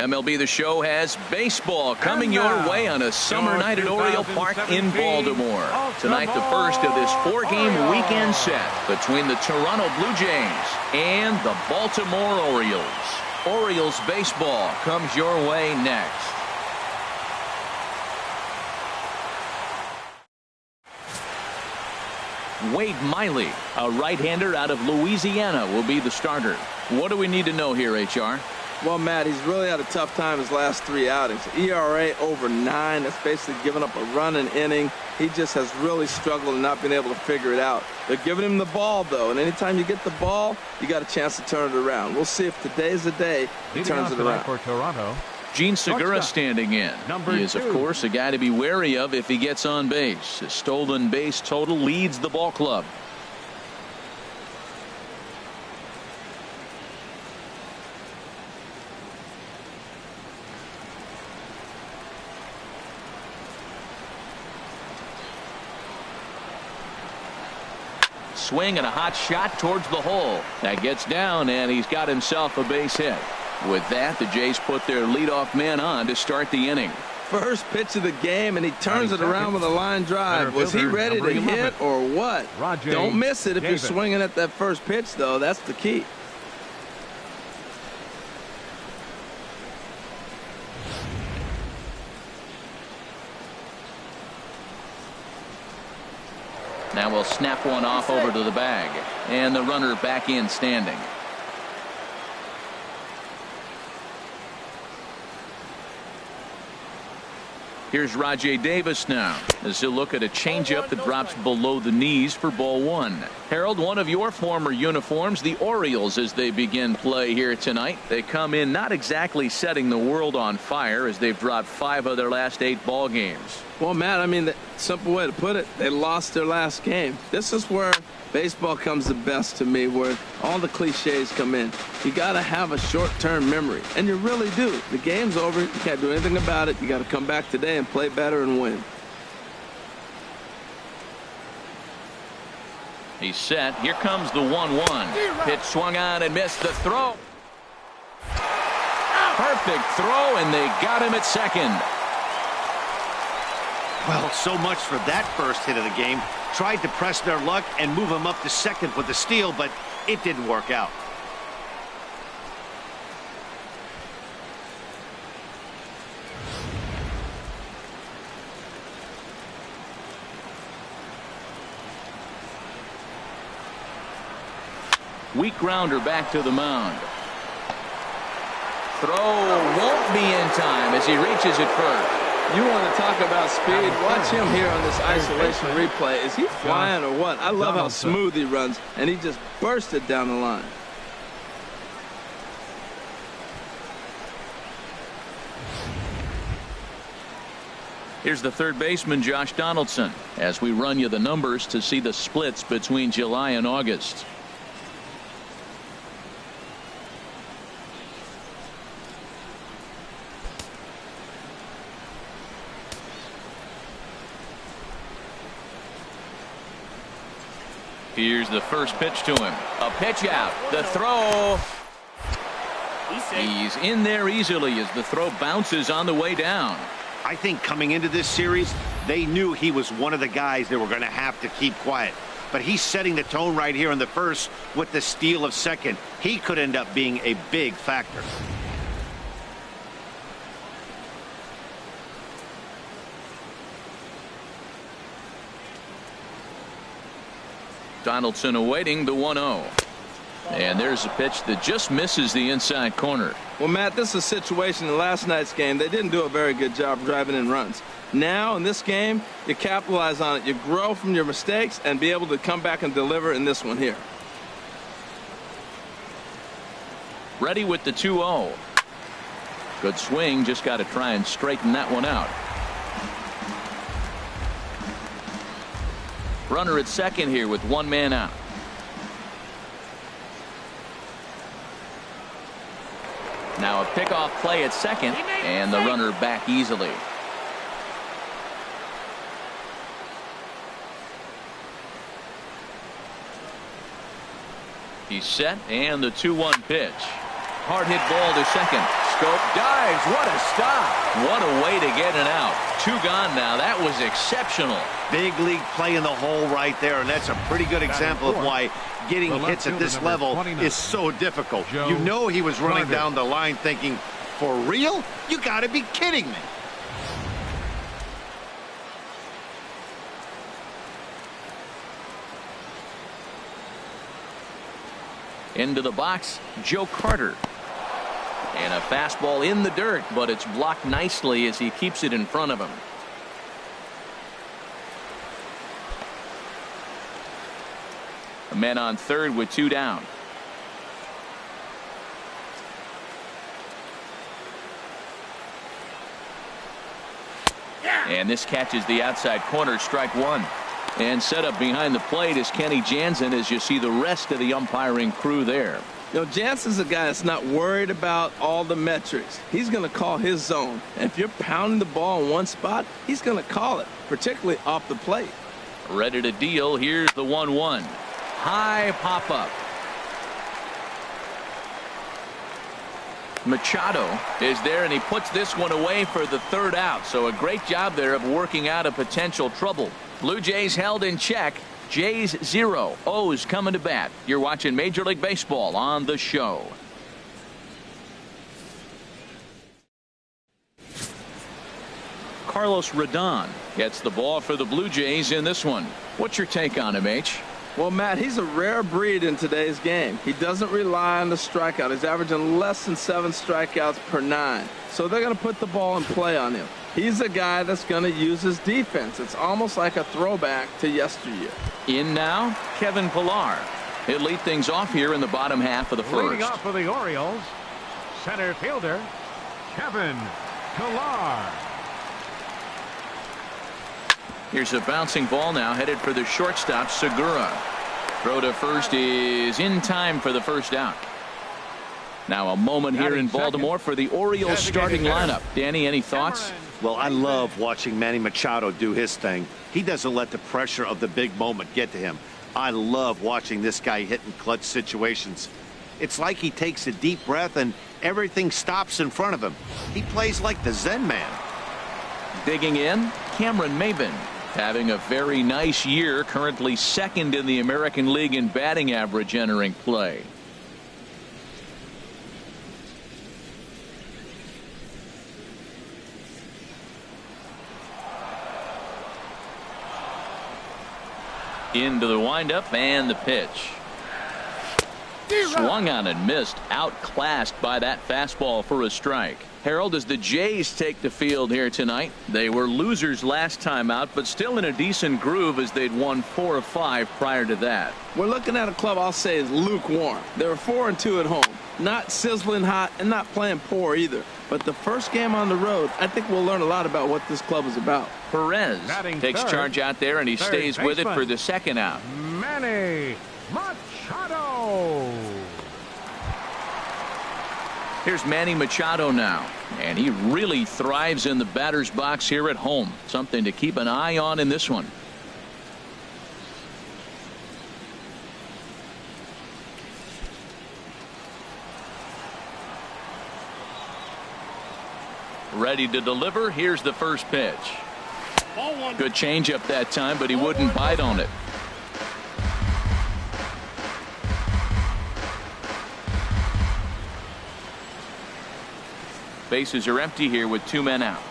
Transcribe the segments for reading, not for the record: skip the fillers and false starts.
MLB The Show has baseball coming your way on a summer night at Oriole Park in Baltimore. Tonight, the first of this four-game weekend set between the Toronto Blue Jays and the Baltimore Orioles. Orioles baseball comes your way next. Wade Miley, a right-hander out of Louisiana, will be the starter. What do we need to know here, HR? Well, Matt, he's really had a tough time his last three outings. ERA over 9. That's basically giving up a run an inning. He just has really struggled and not been able to figure it out. They're giving him the ball, though, and anytime you get the ball, you got a chance to turn it around. We'll see if today's the day he turns it around. For Toronto, Gene Segura standing in. He is, of course, a guy to be wary of if he gets on base. His stolen base total leads the ball club. Swing and a hot shot towards the hole. That gets down, and he's got himself a base hit. With that, the Jays put their leadoff man on to start the inning. First pitch of the game, and he turns it around with a line drive. Was he ready to hit or what? Don't miss it if you're swinging at that first pitch, though. That's the key. Now we'll snap one off over to the bag, and the runner back in standing. Here's Rajay Davis now as he'll look at a changeup that drops below the knees for ball one. Harold, one of your former uniforms, the Orioles, as they begin play here tonight. They come in not exactly setting the world on fire as they've dropped 5 of their last 8 ball games. Well, Matt, I mean, the simple way to put it, they lost their last game. This is where baseball comes the best to me, where all the cliches come in. You got to have a short-term memory, and you really do. The game's over. You can't do anything about it. You got to come back today and play better and win. He's set. Here comes the 1-1. Pitch swung on and missed the throw. Perfect throw, and they got him at second. Well, so much for that first hit of the game. Tried to press their luck and move him up to second with the steal, but it didn't work out. Weak grounder back to the mound. Throw won't be in time as he reaches it first. You want to talk about speed? Watch him here on this isolation replay. Is he flying or what? I love how smooth he runs, and he just bursted down the line. Here's the third baseman, Josh Donaldson, as we run you the numbers to see the splits between July and August. Here's the first pitch to him. A pitch out. The throw. He's in there easily as the throw bounces on the way down. I think coming into this series, they knew he was one of the guys they were going to have to keep quiet. But he's setting the tone right here in the first with the steal of second. He could end up being a big factor. Donaldson awaiting the 1-0. And there's a pitch that just misses the inside corner. Well, Matt, this is a situation in last night's game. They didn't do a very good job driving in runs. Now, in this game, you capitalize on it. You grow from your mistakes and be able to come back and deliver in this one here. Ready with the 2-0. Good swing. Just got to try and straighten that one out. Runner at second here with one man out. Now a pickoff play at second, and the runner back easily. He's set, and the 2-1 pitch. Hard hit ball to second. scope, dives, what a stop. What a way to get it out. 2 gone now. That was exceptional. Big league play in the hole right there, and that's a pretty good example of why getting hits at this level is so difficult. You know he was running down the line thinking, for real? You gotta be kidding me. Into the box, Joe Carter. And a fastball in the dirt, but it's blocked nicely as he keeps it in front of him. A man on third with 2 down. And this catches the outside corner, strike 1. And set up behind the plate is Kenny Jansen as you see the rest of the umpiring crew there. You know, Jansen's a guy that's not worried about all the metrics. He's going to call his zone. And if you're pounding the ball in one spot, he's going to call it, particularly off the plate. Ready to deal. Here's the 1-1. High pop up. Machado is there, and he puts this one away for the 3rd out. So a great job there of working out a potential trouble. Blue Jays held in check. Jays 0. O's coming to bat. You're watching Major League Baseball on the show. Carlos Rodon gets the ball for the Blue Jays in this one. What's your take on him, H? Well, Matt, he's a rare breed in today's game. He doesn't rely on the strikeout. He's averaging less than 7 strikeouts per 9. So they're going to put the ball in play on him. He's a guy that's going to use his defense. It's almost like a throwback to yesteryear. In now, Kevin Pillar. He'll lead things off here in the bottom half of the first. Leading off for the Orioles, center fielder, Kevin Pillar. Here's a bouncing ball now headed for the shortstop, Segura. Throw to first is in time for the 1st out. Now a moment here in Baltimore for the Orioles starting lineup. Danny, any thoughts? Well, I love watching Manny Machado do his thing. He doesn't let the pressure of the big moment get to him. I love watching this guy hit in clutch situations. It's like he takes a deep breath and everything stops in front of him. He plays like the Zen man. Digging in, Cameron Maybin. Having a very nice year, currently 2nd in the American League in batting average entering play. Into the windup and the pitch. Swung on and missed. Outclassed by that fastball for a strike. Harold, as the Jays take the field here tonight, they were losers last time out, but still in a decent groove as they'd won 4 of 5 prior to that. We're looking at a club I'll say is lukewarm. They were 4-2 at home. Not sizzling hot and not playing poor either. But the first game on the road, I think we'll learn a lot about what this club is about. Perez takes charge out there, and he stays with it for the 2nd out. Manny Machado. Here's Manny Machado now, and he really thrives in the batter's box here at home. Something to keep an eye on in this one. Ready to deliver. Here's the first pitch. Good changeup that time, but he wouldn't bite on it. Bases are empty here with 2 men out.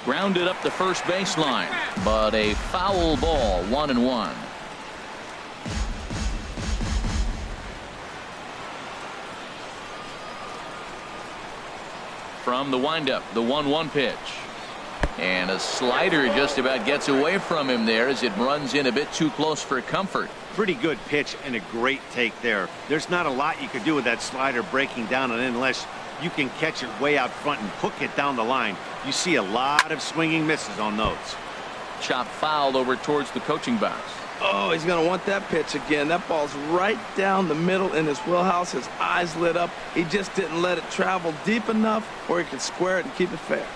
Grounded up the first baseline, but a foul ball, 1-1. From the windup, the 1-1 pitch. And a slider just about gets away from him there as it runs in a bit too close for comfort. Pretty good pitch and a great take there. There's not a lot you could do with that slider breaking down, and unless you can catch it way out front and hook it down the line, you see a lot of swinging misses on those. Chop fouled over towards the coaching box. Oh, he's going to want that pitch again. That ball's right down the middle in his wheelhouse. His eyes lit up. He just didn't let it travel deep enough where he could square it and keep it fair.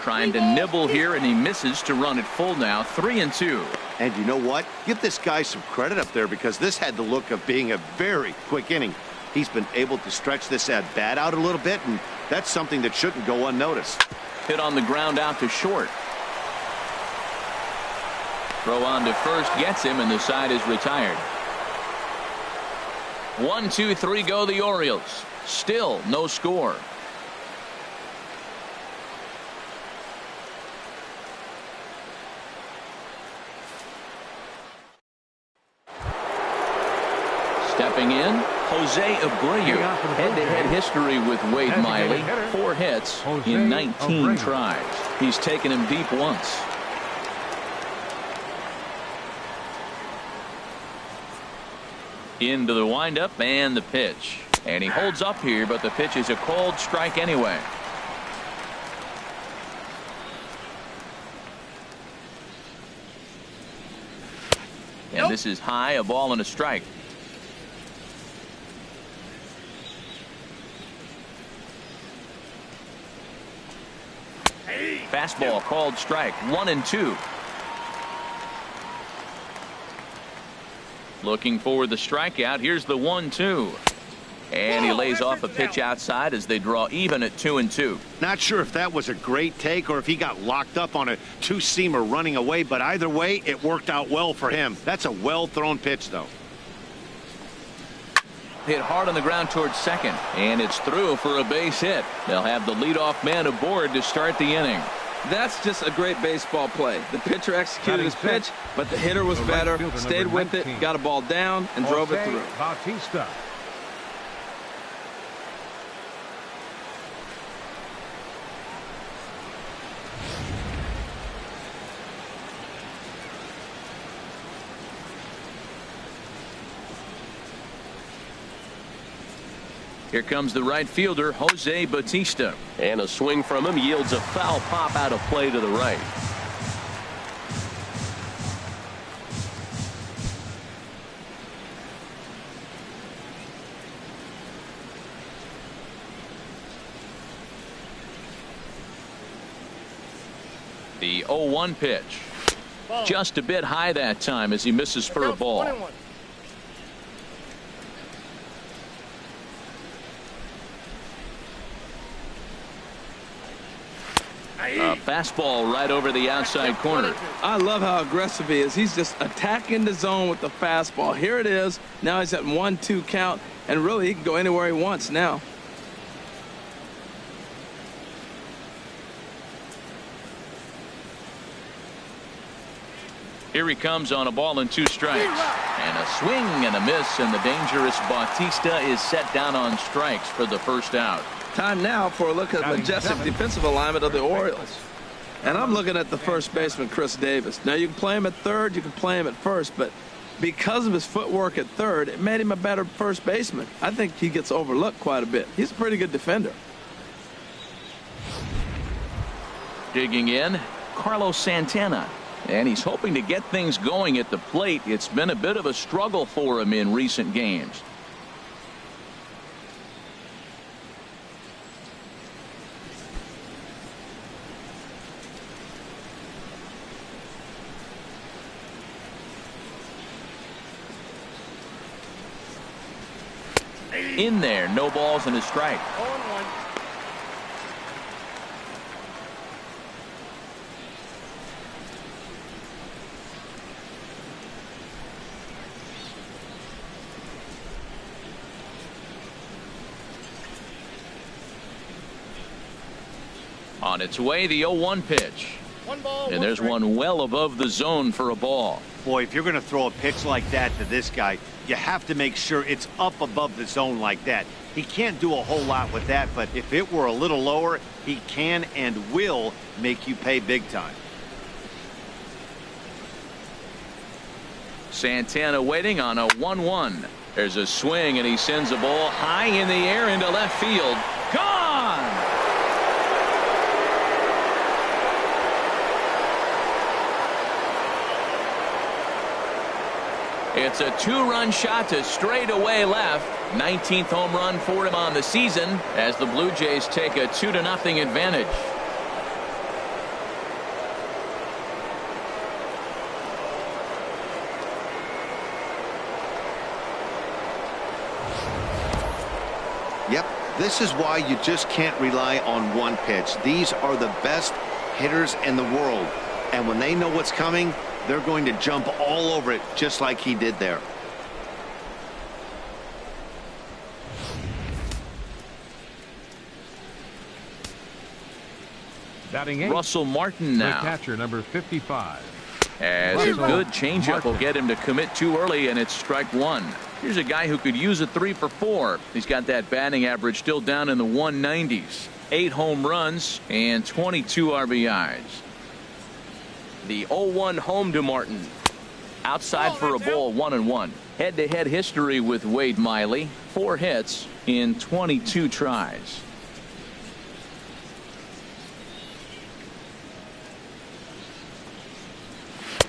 trying to nibble here, and he misses to run it full now. 3-2. And you know what? Give this guy some credit up there, because this had the look of being a very quick inning. He's been able to stretch this at-bat out a little bit, and that's something that shouldn't go unnoticed. Hit on the ground out to short. Throw on to first gets him, and the side is retired. 1, 2, 3 go the Orioles. Still no score. Stepping in, Jose Abreu. Head-to-head history with Wade Miley. 4 hits in 19 tries. He's taken him deep once. Into the windup and the pitch. And he holds up here, but the pitch is a cold strike anyway. And this is high, a ball and a strike. Fastball called strike. 1-2. Looking for the strikeout. Here's the 1-2. And he lays off a pitch outside as they draw even at 2-2. Not sure if that was a great take or if he got locked up on a two-seamer running away, but either way, it worked out well for him. That's a well-thrown pitch, though. Hit hard on the ground towards second, and it's through for a base hit. They'll have the leadoff man aboard to start the inning. That's just a great baseball play. The pitcher executed his pitch, but the hitter was better, stayed with it, got a ball down, and drove it through. Bautista. Here comes the right fielder, Jose Bautista. And a swing from him yields a foul pop out of play to the right. The 0-1 pitch. Just a bit high that time as he misses for a ball. A fastball right over the outside corner. I love how aggressive he is. He's just attacking the zone with the fastball. Here it is. Now he's at 1-2 count, and really he can go anywhere he wants now. Here he comes on a ball and 2 strikes. And a swing and a miss, and the dangerous Bautista is set down on strikes for the first out. Time now for a look at the majestic defensive alignment of the Orioles. And I'm looking at the first baseman, Chris Davis. Now, you can play him at third, you can play him at first, but because of his footwork at third, it made him a better first baseman. I think he gets overlooked quite a bit. He's a pretty good defender. Digging in, Carlos Santana. And he's hoping to get things going at the plate. It's been a bit of a struggle for him in recent games. In there, no balls and a strike. 0-1. On its way, the 0-1 pitch. 1 ball, and there's one well above the zone for a ball. Boy, if you're going to throw a pitch like that to this guy, you have to make sure it's up above the zone like that. He can't do a whole lot with that, but if it were a little lower, he can and will make you pay big time. Santana waiting on a 1-1. There's a swing, and he sends a ball high in the air into left field. Gone! It's a 2-run shot to straightaway left. 19th home run for him on the season as the Blue Jays take a 2-0 advantage. This is why you just can't rely on one pitch. These are the best hitters in the world. And when they know what's coming, they're going to jump all over it just like he did there. Batting 8. Russell Martin now. The catcher, number 55. As a good changeup will get him to commit too early, and it's strike one. Here's a guy who could use a 3 for 4. He's got that batting average still down in the 190s. 8 home runs and 22 RBIs. The 0-1 home to Martin. Outside for a ball, 1-1. Head-to-head history with Wade Miley. 4 hits in 22 tries.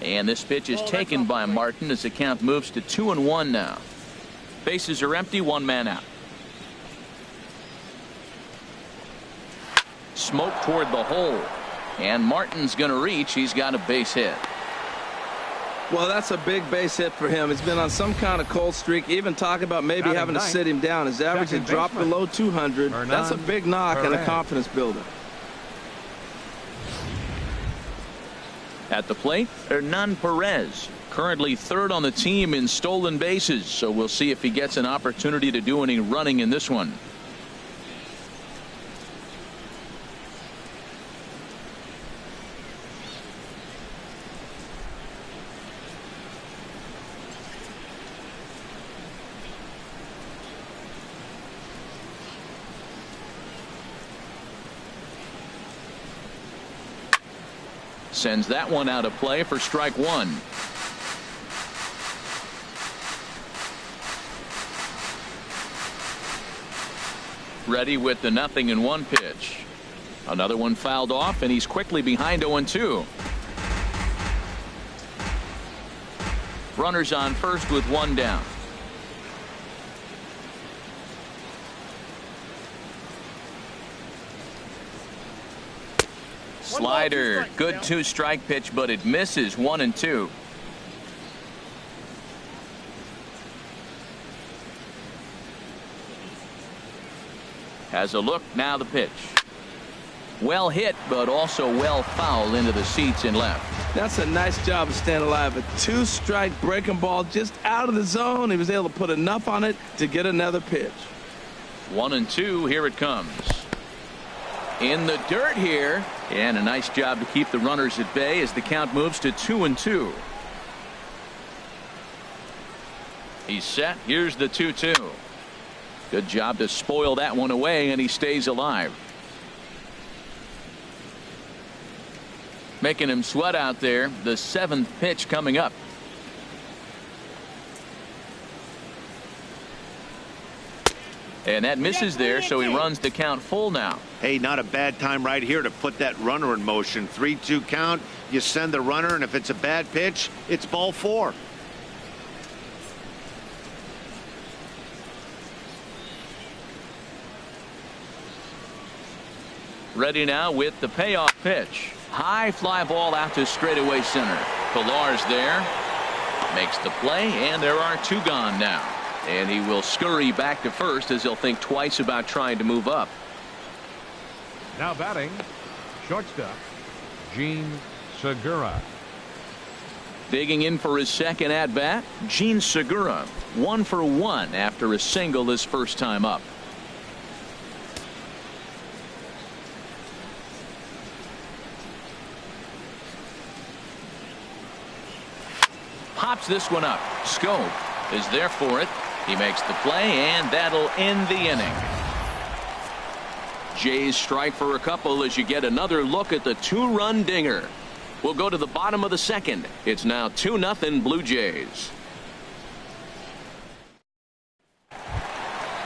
And this pitch is taken by Martin as the count moves to 2-1 now. Bases are empty, 1 man out. Smoke toward the hole. And Martin's going to reach. He's got a base hit. Well, that's a big base hit for him. He's been on some kind of cold streak. Even talking about maybe having to sit him down. His average had dropped below 200. That's a big knock and a confidence builder. At the plate, Hernan Perez, currently 3rd on the team in stolen bases, so we'll see if he gets an opportunity to do any running in this one. Sends that one out of play for strike one. Ready with the 0-1 pitch. Another one fouled off, and he's quickly behind 0-2. Runners on first with 1 down. Slider, good 2-strike pitch, but it misses. 1-2. Has a look, now the pitch. Well hit, but also well fouled into the seats in left. That's a nice job of staying alive. A 2-strike breaking ball just out of the zone. He was able to put enough on it to get another pitch. 1-2, here it comes. In the dirt here, and a nice job to keep the runners at bay as the count moves to 2-2. He's set. Here's the 2-2. Good job to spoil that one away, and he stays alive. Making him sweat out there. The 7th pitch coming up. And that misses there, so he runs the count full now. Hey, not a bad time right here to put that runner in motion. 3-2 count. You send the runner, and if it's a bad pitch, it's ball 4. Ready now with the payoff pitch. High fly ball out to straightaway center. Pilar's there. Makes the play, and there are 2 gone now. And he will scurry back to first as he'll think twice about trying to move up. Now batting, shortstop, Gene Segura. Digging in for his second at-bat, Gene Segura. 1 for 1 after a single his first time up. Pops this one up. Scope is there for it. He makes the play, and that'll end the inning. Jays strike for a couple as you get another look at the 2-run dinger. We'll go to the bottom of the 2nd. It's now 2-0 Blue Jays.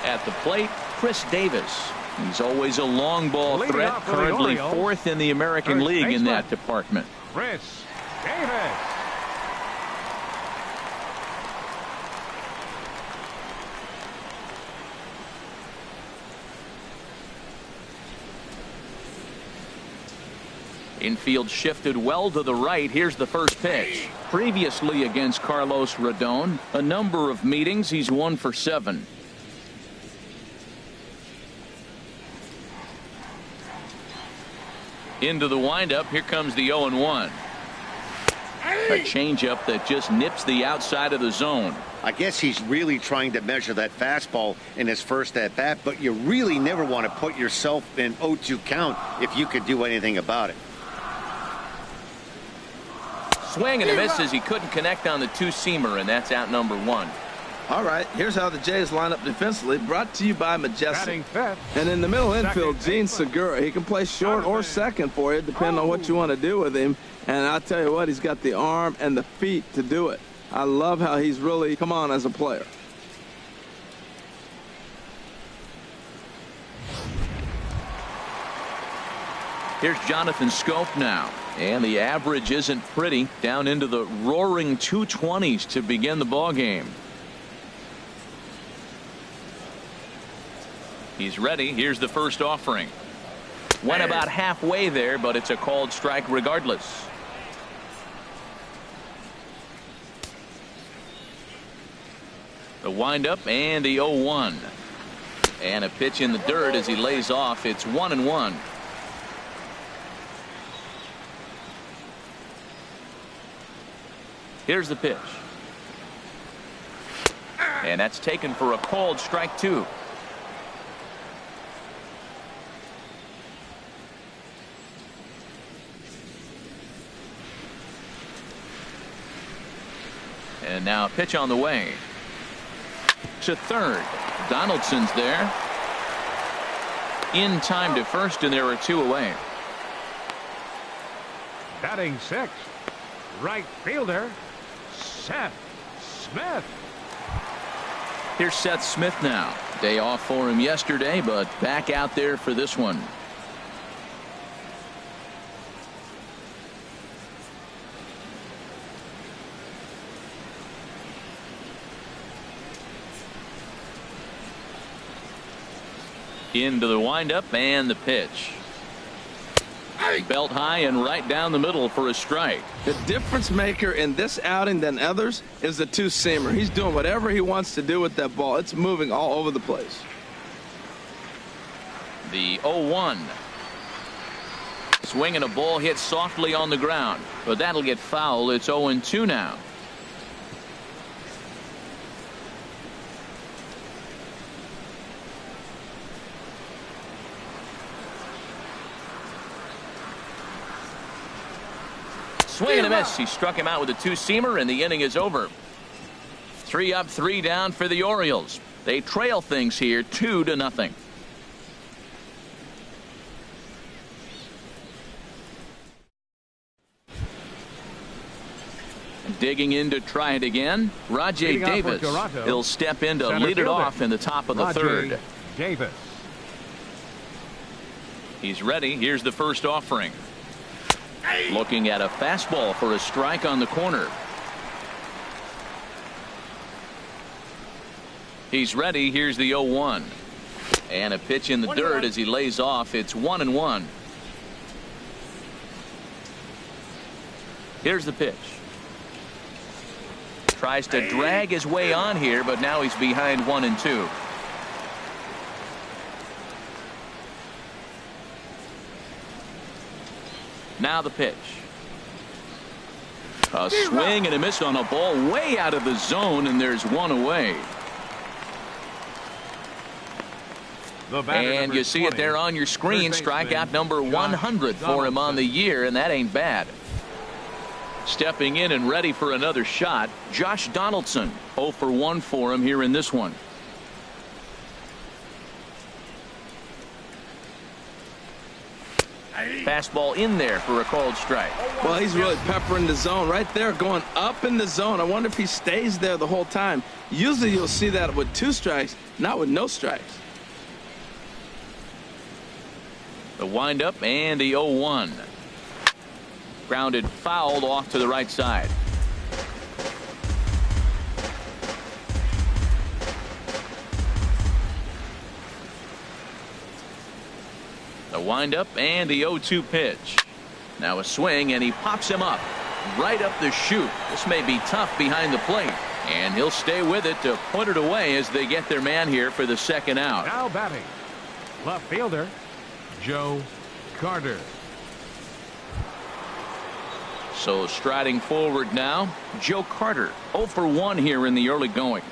At the plate, Chris Davis. He's always a long ball threat, currently 4th in the American League in that department. Chris Davis. Infield shifted well to the right. Here's the first pitch. Previously against Carlos Rodon, a number of meetings. He's 1 for 7. Into the windup. Here comes the 0-1. A changeup that just nips the outside of the zone. I guess he's really trying to measure that fastball in his first at bat, but you really never want to put yourself in 0-2 count if you could do anything about it. Swing and a miss as he couldn't connect on the two-seamer, and that's out number 1. All right, here's how the Jays line up defensively, brought to you by Majestic. Fifth, And in the middle infield, Gene Segura. He can play short or second for you, depending on what you want to do with him. And I'll tell you what, he's got the arm and the feet to do it. I love how he's really come on as a player. Here's Jonathan Scope now. And the average isn't pretty, down into the roaring 220s to begin the ball game. He's ready. Here's the first offering. Went about halfway there, but it's a called strike regardless. The windup and the 0-1. And a pitch in the dirt as he lays off. It's 1-1. Here's the pitch. And that's taken for a called strike 2. And now a pitch on the way. To third. Donaldson's there. In time to first, and there are 2 away. batting sixth, right fielder, Seth Smith. Here's Seth Smith now. Day off for him yesterday, but back out there for this one. Into the windup and the pitch. Belt high and right down the middle for a strike. The difference maker in this outing than others is the two-seamer. He's doing whatever he wants to do with that ball. It's moving all over the place. The 0-1. Swinging a ball hit softly on the ground, but that'll get foul. It's 0-2 now. Swing and a miss. He struck him out with a two-seamer, and the inning is over. 3 up, 3 down for the Orioles. They trail things here 2-0. Digging in to try it again, Rajay Davis. He'll step in to lead it off in the top of the third. Davis. He's ready. Here's the first offering. Looking at a fastball for a strike on the corner. He's ready. Here's the 0-1. And a pitch in the dirt as he lays off. It's 1-1. Here's the pitch. Tries to drag his way on here, but now he's behind 1-2. Now the pitch. A swing and a miss on a ball way out of the zone, and there's one away. And you see it there on your screen. Strikeout number 100 for him on the year, and that ain't bad. Stepping in and ready for another shot, Josh Donaldson. 0 for 1 for him here in this one. Fastball in there for a called strike. Well, he's really peppering the zone right there, going up in the zone. I wonder if he stays there the whole time. Usually you'll see that with 2 strikes, not with no strikes. The windup and the 0-1. Grounded fouled off to the right side. The windup and the 0-2 pitch. Now a swing, and he pops him up right up the chute. This may be tough behind the plate, and he'll stay with it to put it away as they get their man here for the second out. Now batting, left fielder Joe Carter. So striding forward now, Joe Carter, 0 for 1 here in the early going.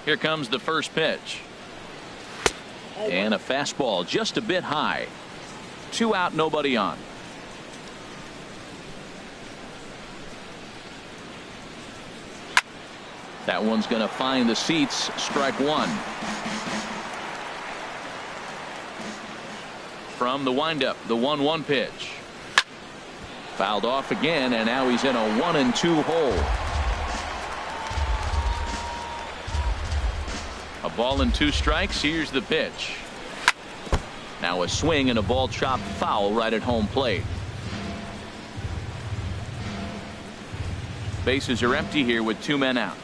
Here comes the first pitch. And a fastball just a bit high. 2 out, nobody on. That one's going to find the seats. Strike 1. From the windup, the 1-1 pitch. Fouled off again, and now he's in a 1-2 hole. A ball and 2 strikes. Here's the pitch. Now a swing and a ball chopped foul right at home plate. Bases are empty here with 2 men out.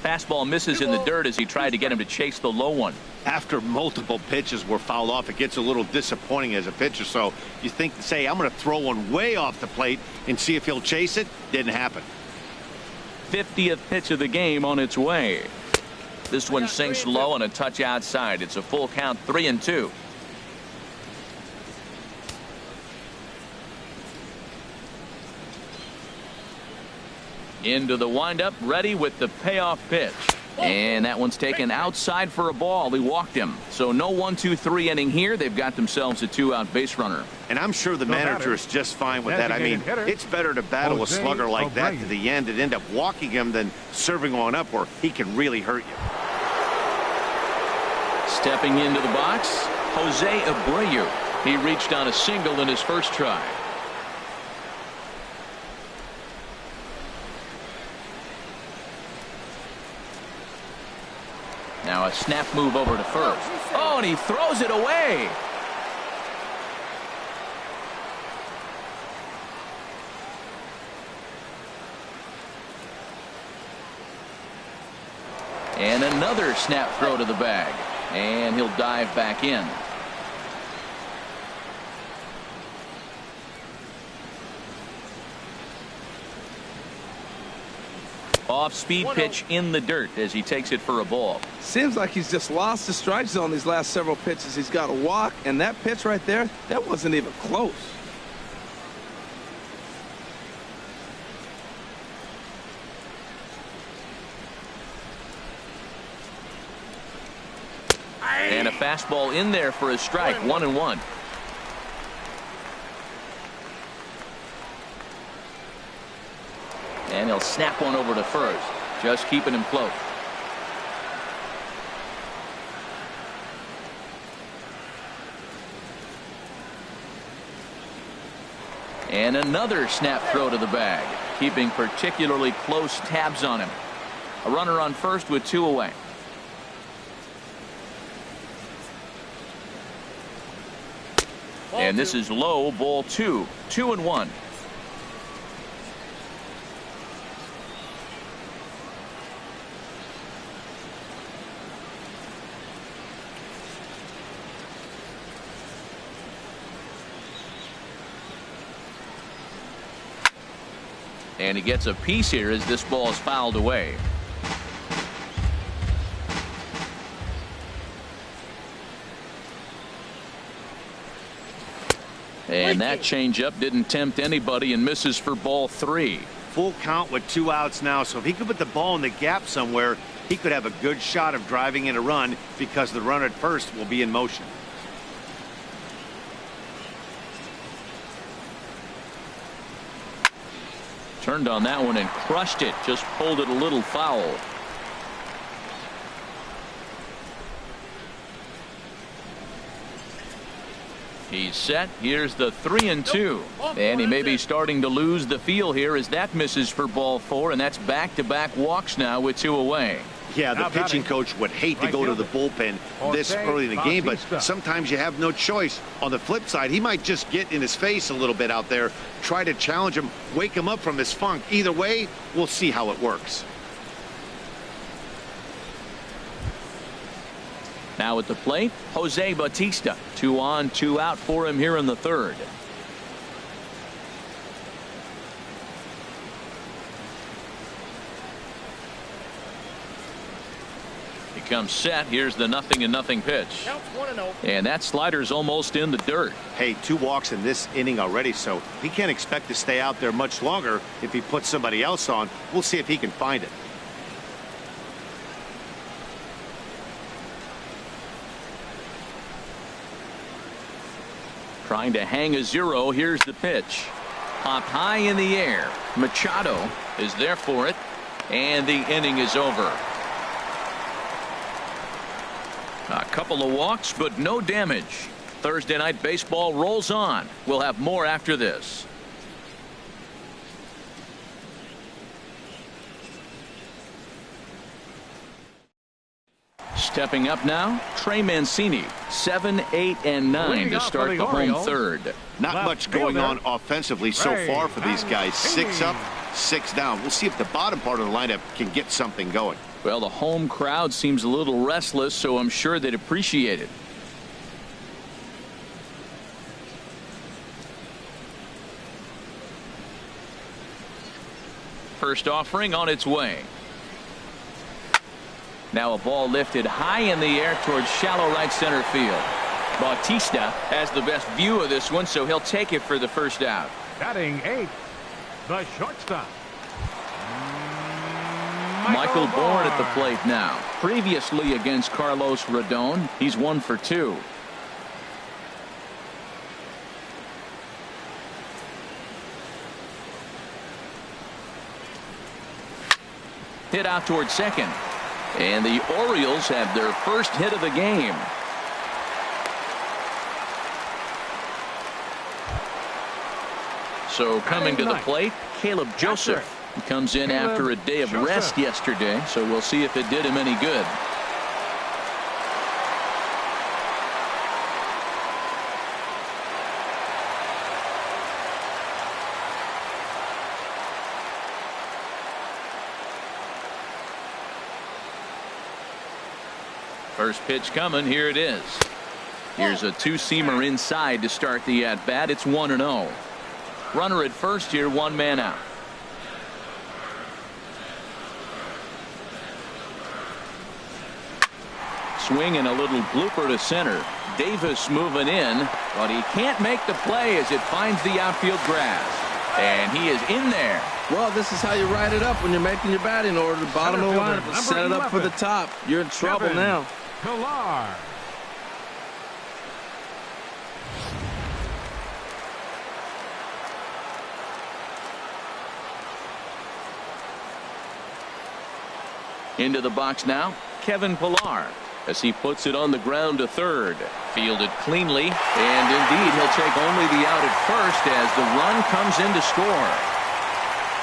Fastball misses in the dirt as he tried to get him to chase the low one. After multiple pitches were fouled off, it gets a little disappointing as a pitcher. So you think, say, I'm going to throw one way off the plate and see if he'll chase it. Didn't happen. 50th pitch of the game on its way. This one sinks low and a touch outside. It's a full count, 3-2. Into the windup, ready with the payoff pitch. And that one's taken outside for a ball. He walked him. So no 1-2-3 inning here. They've got themselves a 2-out base runner. And I'm sure the manager is just fine with that. I mean, it's better to battle a slugger like that to the end and end up walking him than serving one up where he can really hurt you. Stepping into the box, Jose Abreu. He reached on a single in his first try. Now a snap move over to first. Oh, and he throws it away. And another snap throw to the bag. And he'll dive back in. Off-speed pitch in the dirt as he takes it for a ball. Seems like he's just lost the strike zone these last several pitches. He's got a walk, and that pitch right there, that wasn't even close. And a fastball in there for a strike, 1-1. And he'll snap one over to first, just keeping him close. And another snap throw to the bag, keeping particularly close tabs on him. A runner on first with 2 away. And this is low, ball 2, 2-1. And he gets a piece here as this ball is fouled away. And that changeup didn't tempt anybody and misses for ball 3. Full count with 2 outs now. So if he could put the ball in the gap somewhere, he could have a good shot of driving in a run because the runner at first will be in motion. Turned on that one and crushed it. Just pulled it a little foul. He's set. Here's the 3-2. And he may be starting to lose the feel here as that misses for ball 4. And that's back-to-back walks now with 2 away. Yeah, the pitching coach would hate to go to the bullpen this early in the game, but sometimes you have no choice. On the flip side, he might just get in his face a little bit out there, try to challenge him, wake him up from his funk. Either way, we'll see how it works. Now at the plate, Jose Bautista. 2 on, 2 out for him here in the 3rd. He comes set. Here's the 0-0 pitch. And that slider's almost in the dirt. Hey, 2 walks in this inning already, so he can't expect to stay out there much longer if he puts somebody else on. We'll see if he can find it. Trying to hang a 0. Here's the pitch. Popped high in the air. Machado is there for it. And the inning is over. A couple of walks, but no damage. Thursday Night Baseball rolls on. We'll have more after this. Stepping up now, Trey Mancini, 7, 8, and 9 to start the home third. Not much going on offensively so far for these guys. 6 up, 6 down. We'll see if the bottom part of the lineup can get something going. Well, the home crowd seems a little restless, so I'm sure they'd appreciate it. First offering on its way. Now a ball lifted high in the air towards shallow right center field. Bautista has the best view of this one, so he'll take it for the first out. Batting 8th, the shortstop, Michael Bourne at the plate now. Previously against Carlos Rodon, he's 1 for 2. Hit out towards second. And the Orioles have their first hit of the game. So coming to the plate, Caleb Joseph. He comes in after a day of rest yesterday, so we'll see if it did him any good. First pitch coming. Here it is. Here's a 2-seamer inside to start the at-bat. It's 1-0. Runner at first here, 1 man out. Swing and a little blooper to center. Davis moving in, but he can't make the play as it finds the outfield grass. And he is in there. Well, this is how you write it up when you're making your batting order. The bottom of the lineup, set it up for the top. You're in trouble now. Pilar. Into the box now, Kevin Pilar, as he puts it on the ground to third. Fielded cleanly, and indeed he'll take only the out at first as the run comes in to score.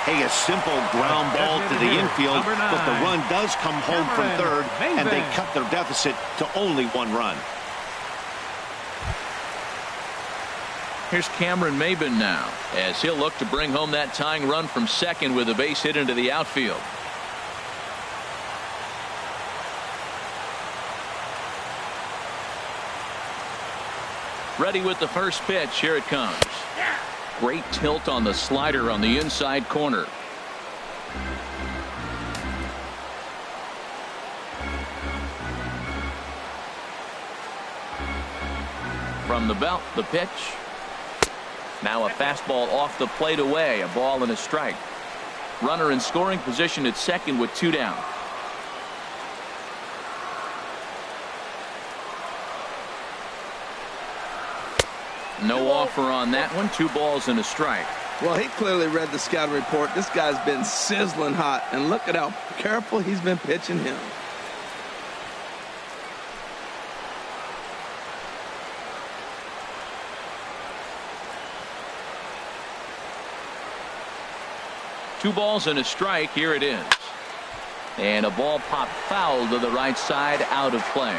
Hey, a simple ground ball to the infield, but the run does come home from third, and they cut their deficit to only 1 run. Here's Cameron Maben now, as he'll look to bring home that tying run from second with a base hit into the outfield. Ready with the first pitch. Here it comes. Great tilt on the slider on the inside corner. From the belt, the pitch. Now a fastball off the plate away. A ball and a strike. Runner in scoring position at second with 2 down. No offer on that one. 2 balls and a strike. Well, he clearly read the scouting report. This guy's been sizzling hot, and look at how careful he's been pitching him. Two balls and a strike. Here it is. And a ball popped foul to the right side, out of play.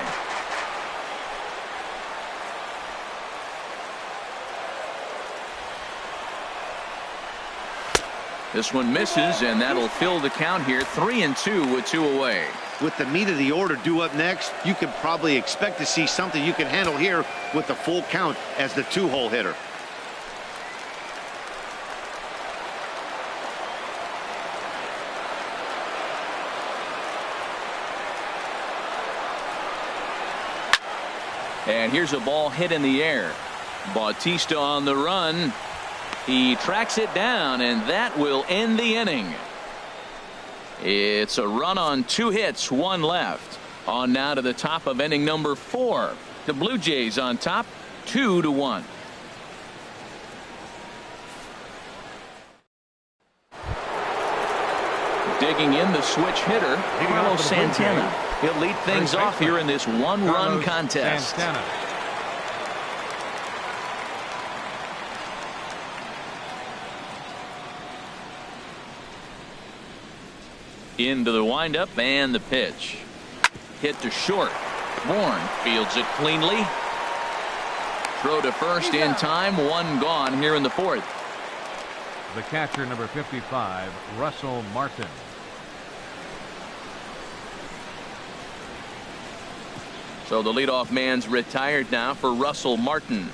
This one misses, and that'll fill the count here. 3-2 with 2 away. With the meat of the order due up next, you could probably expect to see something you can handle here with the full count as the 2-hole hitter. And here's a ball hit in the air. Bautista on the run. He tracks it down, and that will end the inning. It's a run on 2 hits, 1 left. On now to the top of inning number 4. The Blue Jays on top, 2-1. Digging in the switch hitter, Carlos Santana. He'll lead things off here in this 1-run contest. Santana. Into the windup and the pitch. Hit to short. Bourne fields it cleanly. Throw to first in time. 1 gone here in the 4th. The catcher, number 55, Russell Martin. So the leadoff man's retired now for Russell Martin.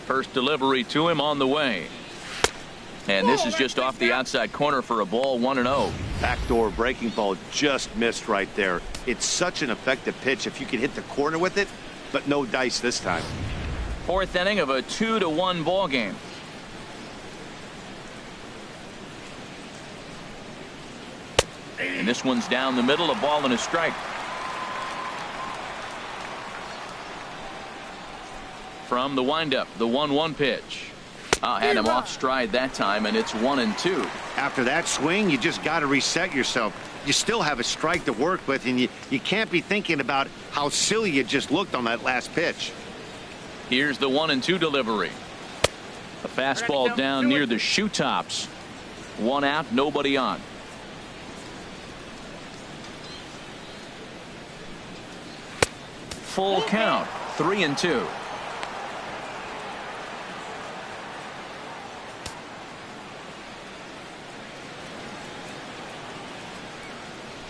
First delivery to him on the way. And this is just off the outside corner for a ball, 1-0. Backdoor breaking ball just missed right there. It's such an effective pitch if you can hit the corner with it, but no dice this time. 4th inning of a 2-1 ball game. And this one's down the middle, a ball and a strike. From the windup, the 1-1 pitch. Had him off stride that time, and it's 1-2. After that swing, you just got to reset yourself. You still have a strike to work with, and you can't be thinking about how silly you just looked on that last pitch. Here's the 1-2 delivery. A fastball down near the shoe tops. 1 out, nobody on. Full count, 3-2.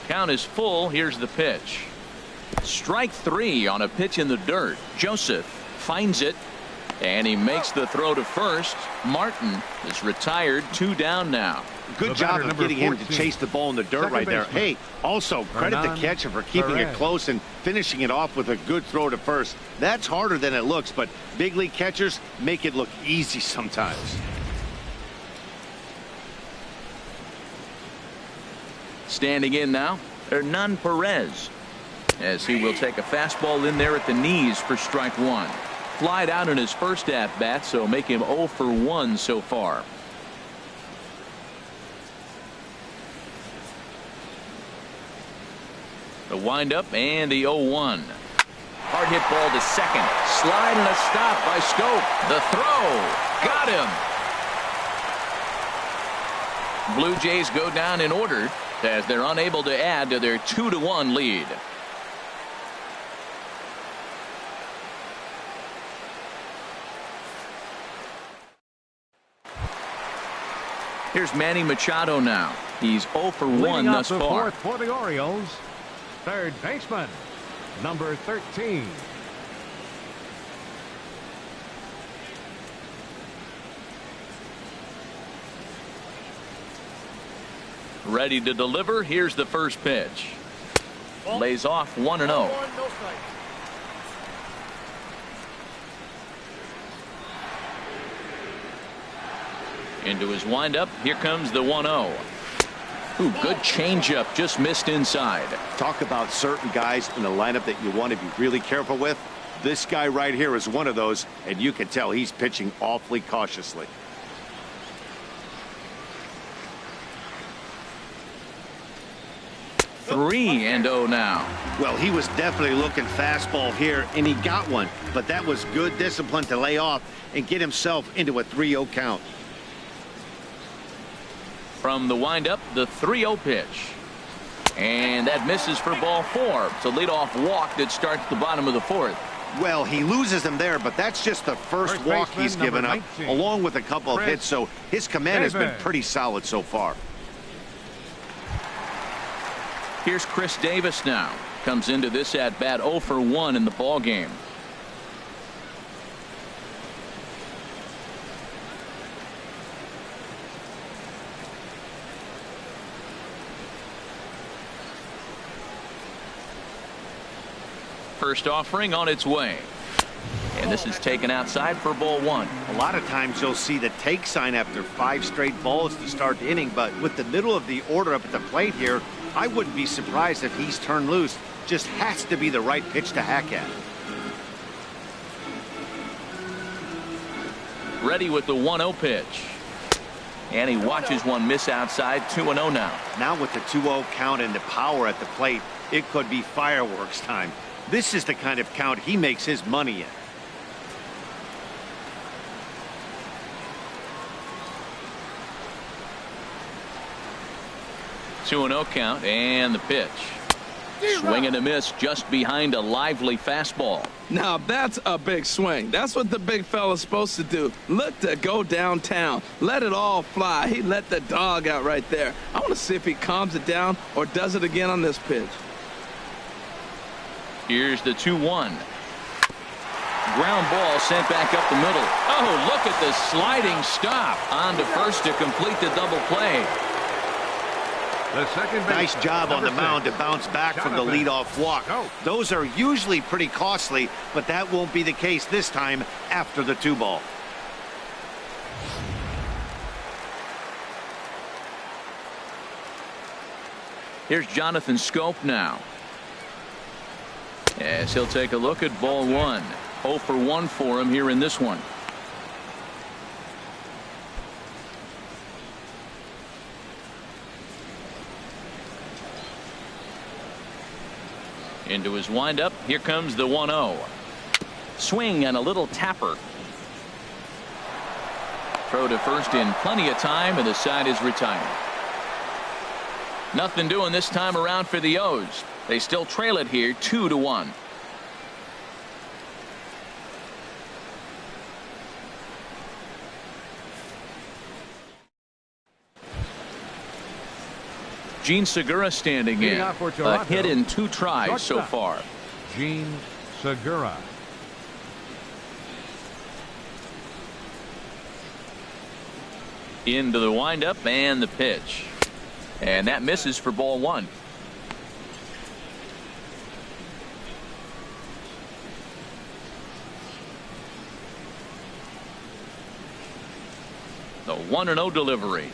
Count is full. Here's the pitch. Strike 3 on a pitch in the dirt. Joseph finds it, and he makes the throw to first. Martin is retired, 2 down now. Good job of getting him to chase the ball in the dirt right there. Hey, also credit the catcher for keeping it close and finishing it off with a good throw to first. That's harder than it looks, but big league catchers make it look easy sometimes. Standing in now, Hernan Perez, as he will take a fastball in there at the knees for strike 1. Flied out in his first at bat, so make him 0 for 1 so far. The windup and the 0-1. Hard hit ball to second. Slide and a stop by Scope. The throw. Got him. Blue Jays go down in order as they're unable to add to their 2-1 lead. Here's Manny Machado now. He's 0 for 1 thus far. For the Orioles, third baseman, number 13. Ready to deliver. Here's the first pitch. Lays off 1-0. Into his windup. Here comes the 1-0. Ooh, good changeup, just missed inside. Talk about certain guys in the lineup that you want to be really careful with. This guy right here is one of those, and you can tell he's pitching awfully cautiously. Three and 0 now. Well, he was definitely looking fastball here, and he got one, but that was good discipline to lay off and get himself into a 3-0 count. From the windup, the 3-0 pitch. And that misses for ball 4. It's a leadoff walk that starts the bottom of the 4th. Well, he loses him there, but that's just the first walk he's given up, along with a couple of hits, so his command has been pretty solid so far. Here's Chris Davis now. Comes into this at bat 0 for 1 in the ball game. first offering on its way. And this is taken outside for ball one. A lot of times you'll see the take sign after 5 straight balls to start the inning, but with the middle of the order up at the plate here, I wouldn't be surprised if he's turned loose. Just has to be the right pitch to hack at. Ready with the 1-0 pitch. And he watches one miss outside. 2-0 now. Now with the 2-0 count and the power at the plate, it could be fireworks time. This is the kind of count he makes his money in. Two 2-0 count and the pitch. Swing and a miss just behind a lively fastball. Now that's a big swing. That's what the big fella's supposed to do. Look to go downtown. Let it all fly. He let the dog out right there. I want to see if he calms it down or does it again on this pitch. Here's the 2-1. Ground ball sent back up the middle. Oh, look at the sliding stop. On to first to complete the double play. The second base, nice job on the mound to bounce back from the leadoff walk. Go. Those are usually pretty costly, but that won't be the case this time after the 2-ball. Here's Jonathan Scope now. As he'll take a look at ball one. 0 for 1 for him here in this one. Into his windup. Here comes the 1-0. Swing and a little tapper. Throw to first in plenty of time, and the side is retired. Nothing doing this time around for the O's. They still trail it here 2-1. Gene Segura standing in. A hit in 2 tries so far. Gene Segura. Into the windup and the pitch. And that misses for ball one. The 1-0 delivery.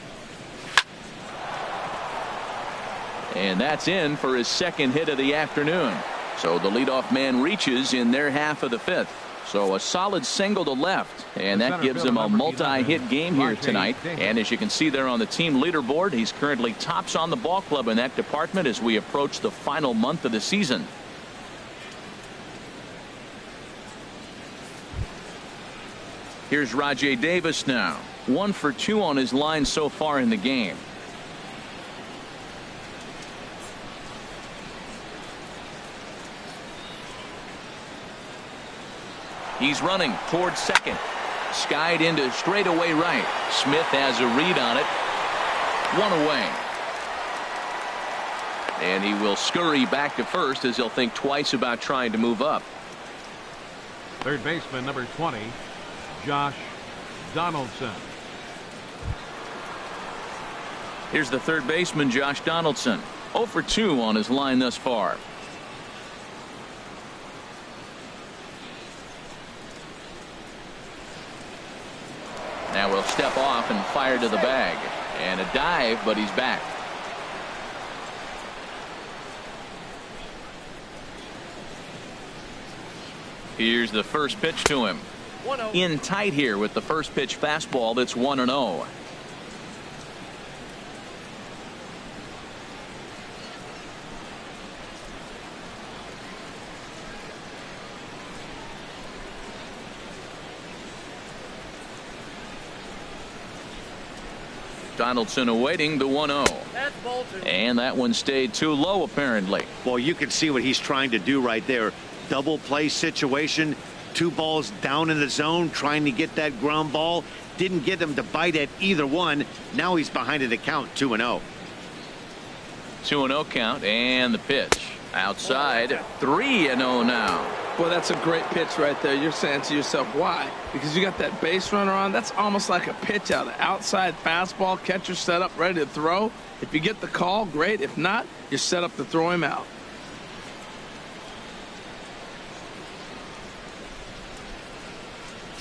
And that's in for his second hit of the afternoon. So the leadoff man reaches in their half of the 5th. So a solid single to left, and that gives him a multi-hit game here tonight. And as you can see there on the team leaderboard, he's currently tops on the ball club in that department as we approach the final month of the season. Here's Rajay Davis now. 1 for 2 on his line so far in the game. He's running towards second. Skied into straightaway right. Smith has a read on it. 1 away. And he will scurry back to first as he'll think twice about trying to move up. Third baseman number 20, Josh Donaldson. Here's the third baseman, Josh Donaldson. 0 for 2 on his line thus far. Now we'll step off and fire to the bag. And a dive, but he's back. Here's the first pitch to him. In tight here with the first pitch fastball that's 1-0. Donaldson awaiting the 1-0. And that one stayed too low apparently. Well, you can see what he's trying to do right there. Double play situation. 2 balls down in the zone trying to get that ground ball. Didn't get him to bite at either one. Now he's behind an account 2-0. 2-0 count and the pitch. Outside 3-0 now. Boy, that's a great pitch right there. You're saying to yourself, why? Because you got that base runner on. That's almost like a pitch out. An outside fastball, catcher set up, ready to throw. If you get the call, great. If not, you're set up to throw him out.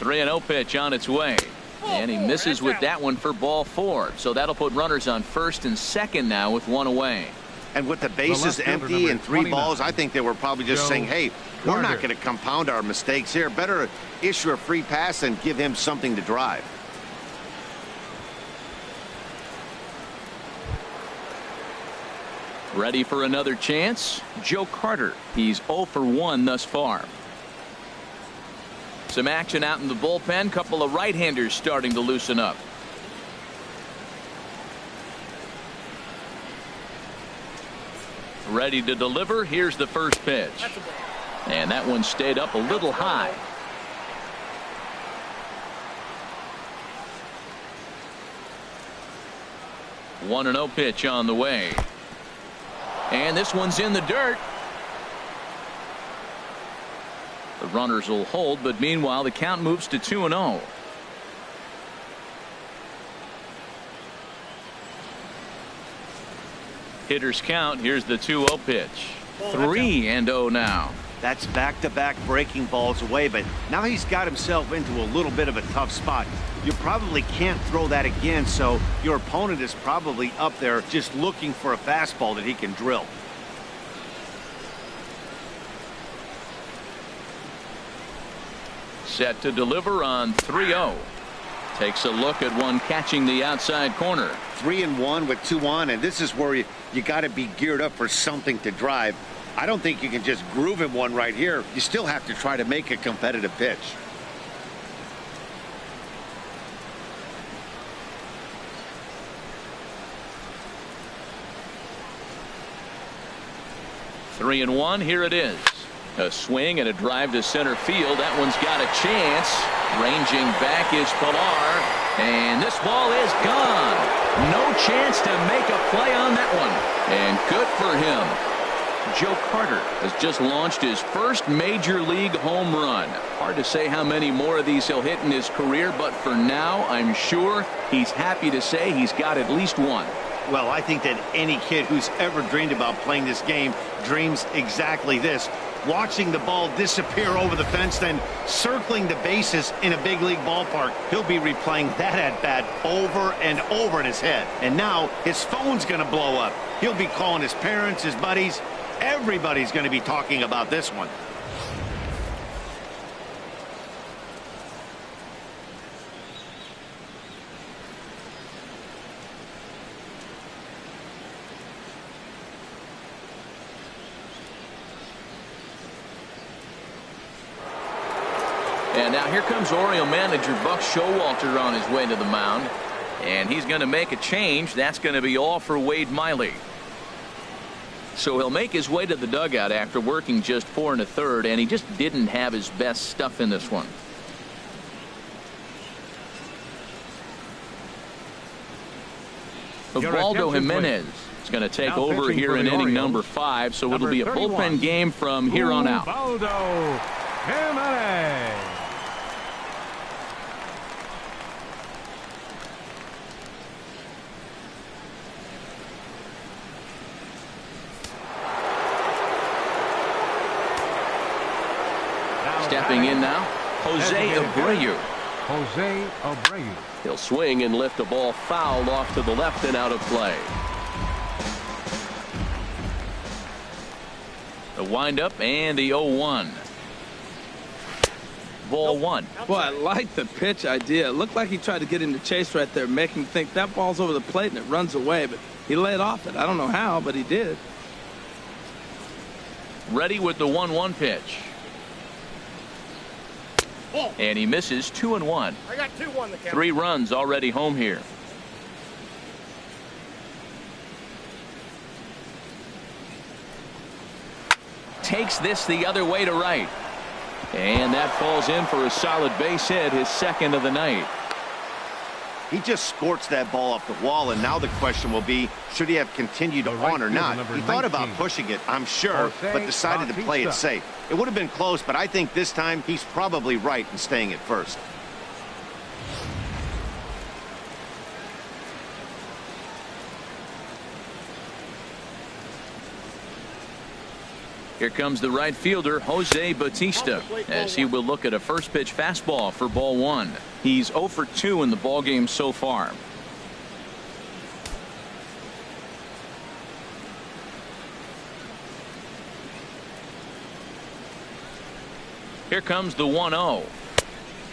3-0 pitch on its way. And he misses with that one for ball 4. So that'll put runners on first and second now with 1 away. And with the bases empty and 3 balls, I think they were probably just saying, hey, we're not going to compound our mistakes here. Better issue a free pass and give him something to drive. Ready for another chance? Joe Carter. He's 0 for 1 thus far. Some action out in the bullpen. Couple of right-handers starting to loosen up. Ready to deliver. Here's the first pitch. And that one stayed up a little high. One 1-0 pitch on the way. And this one's in the dirt. The runners will hold, but meanwhile the count moves to 2-0. Hitters count. Here's the 2-0 pitch. 3-0 now. That's back-to-back breaking balls away, but now he's got himself into a little bit of a tough spot. You probably can't throw that again, so your opponent is probably up there just looking for a fastball that he can drill. Set to deliver on 3-0. Takes a look at one catching the outside corner. 3-1 with 2 on, and this is where you got to be geared up for something to drive. I don't think you can just groove him one right here. You still have to try to make a competitive pitch. Three and one. Here it is. A swing and a drive to center field. That one's got a chance. Ranging back is Pilar, and this ball is gone. No chance to make a play on that one, and good for him. Joe Carter has just launched his first major league home run. Hard to say how many more of these he'll hit in his career, but for now I'm sure he's happy to say he's got at least one. Well, I think that any kid who's ever dreamed about playing this game dreams exactly this. Watching the ball disappear over the fence, then circling the bases in a big league ballpark. He'll be replaying that at bat over and over in his head. And now his phone's going to blow up. He'll be calling his parents, his buddies. Everybody's going to be talking about this one. And now here comes Oriole manager Buck Showalter on his way to the mound. And he's going to make a change. That's going to be all for Wade Miley. So he'll make his way to the dugout after working just 4 1/3, and he just didn't have his best stuff in this one. Osvaldo Jimenez is going to take over here in inning number 5, so it'll be a bullpen game from here on out. Osvaldo Jimenez. Stepping in now, Jose Abreu. Jose Abreu. He'll swing and lift a ball foul off to the left and out of play. The windup and the 0-1. Ball 1. Boy, I like the pitch idea. It looked like he tried to get him to chase right there, make him think that ball's over the plate and it runs away, but he laid off it. I don't know how, but he did. Ready with the 1-1 pitch. And he misses 2-1. I got 2-1 the count. 3 runs already home here. Takes this the other way to right. And that falls in for a solid base hit, his second of the night. He just scorched that ball off the wall, and now the question will be, should he have continued on or not? He thought about pushing it, I'm sure, but decided to play it safe. It would have been close, but I think this time he's probably right in staying at first. Here comes the right fielder, Jose Bautista, as he will look at a first pitch fastball for ball one. He's 0 for 2 in the ball game so far. Here comes the 1-0.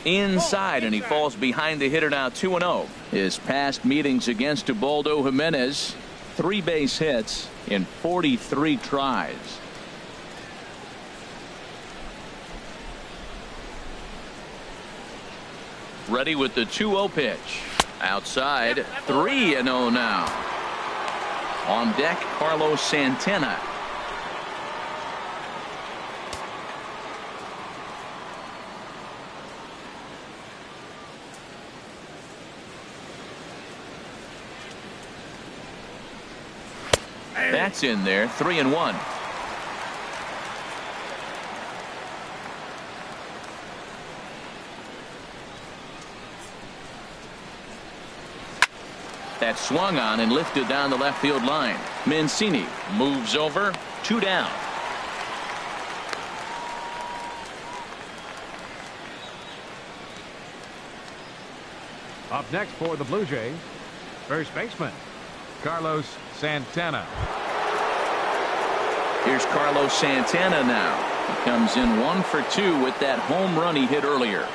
Inside, and he falls behind the hitter now. 2-0. His past meetings against Ubaldo Jimenez, 3 base hits in 43 tries. Ready with the 2-0 pitch. Outside, 3-0 now. On deck, Carlos Santana. That's in there. 3-1. That swung on and lifted down the left field line. Mancini moves over. 2 down. Up next for the Blue Jays, first baseman Carlos Santana. Here's Carlos Santana now. He comes in 1 for 2 with that home run he hit earlier.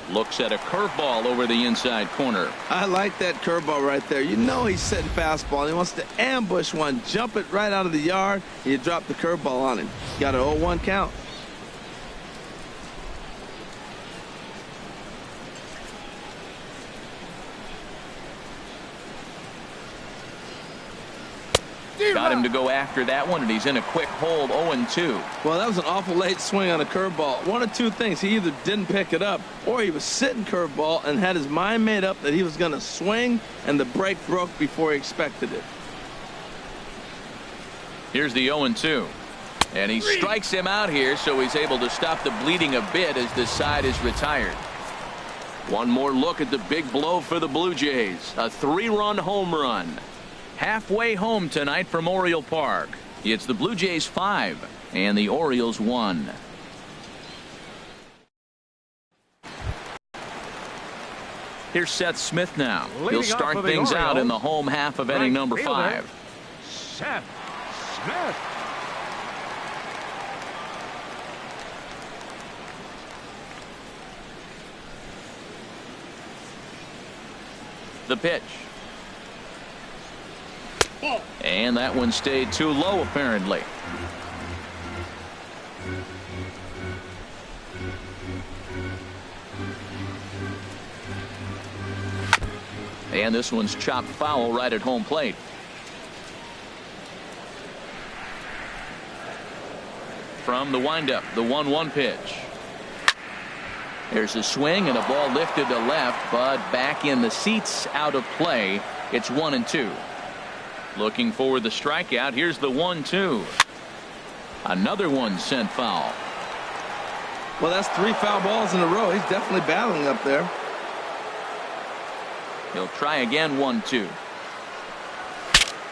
Looks at a curveball over the inside corner. I like that curveball right there. You know he's setting fastball, and he wants to ambush one, jump it right out of the yard, and you drop the curveball on him. Got an 0-1 count. Got him to go after that one, and he's in a quick hold. 0-2. Well, that was an awful late swing on a curveball. One of two things. He either didn't pick it up, or he was sitting curveball and had his mind made up that he was going to swing, and the break broke before he expected it. Here's the 0-2. And he strikes him out here, so he's able to stop the bleeding a bit as this side is retired. One more look at the big blow for the Blue Jays. A 3-run home run. Halfway home tonight from Oriole Park. It's the Blue Jays 5 and the Orioles 1. Here's Seth Smith now. He'll start things out in the home half of inning number 5. Seth Smith. The pitch. And that one stayed too low, apparently. And this one's chopped foul right at home plate. From the windup, the 1-1 pitch. There's a swing and a ball lifted to left, but back in the seats, out of play. It's 1-2. Looking for the strikeout. Here's the 1-2. Another one sent foul. Well, that's 3 foul balls in a row. He's definitely battling up there. He'll try again. 1-2.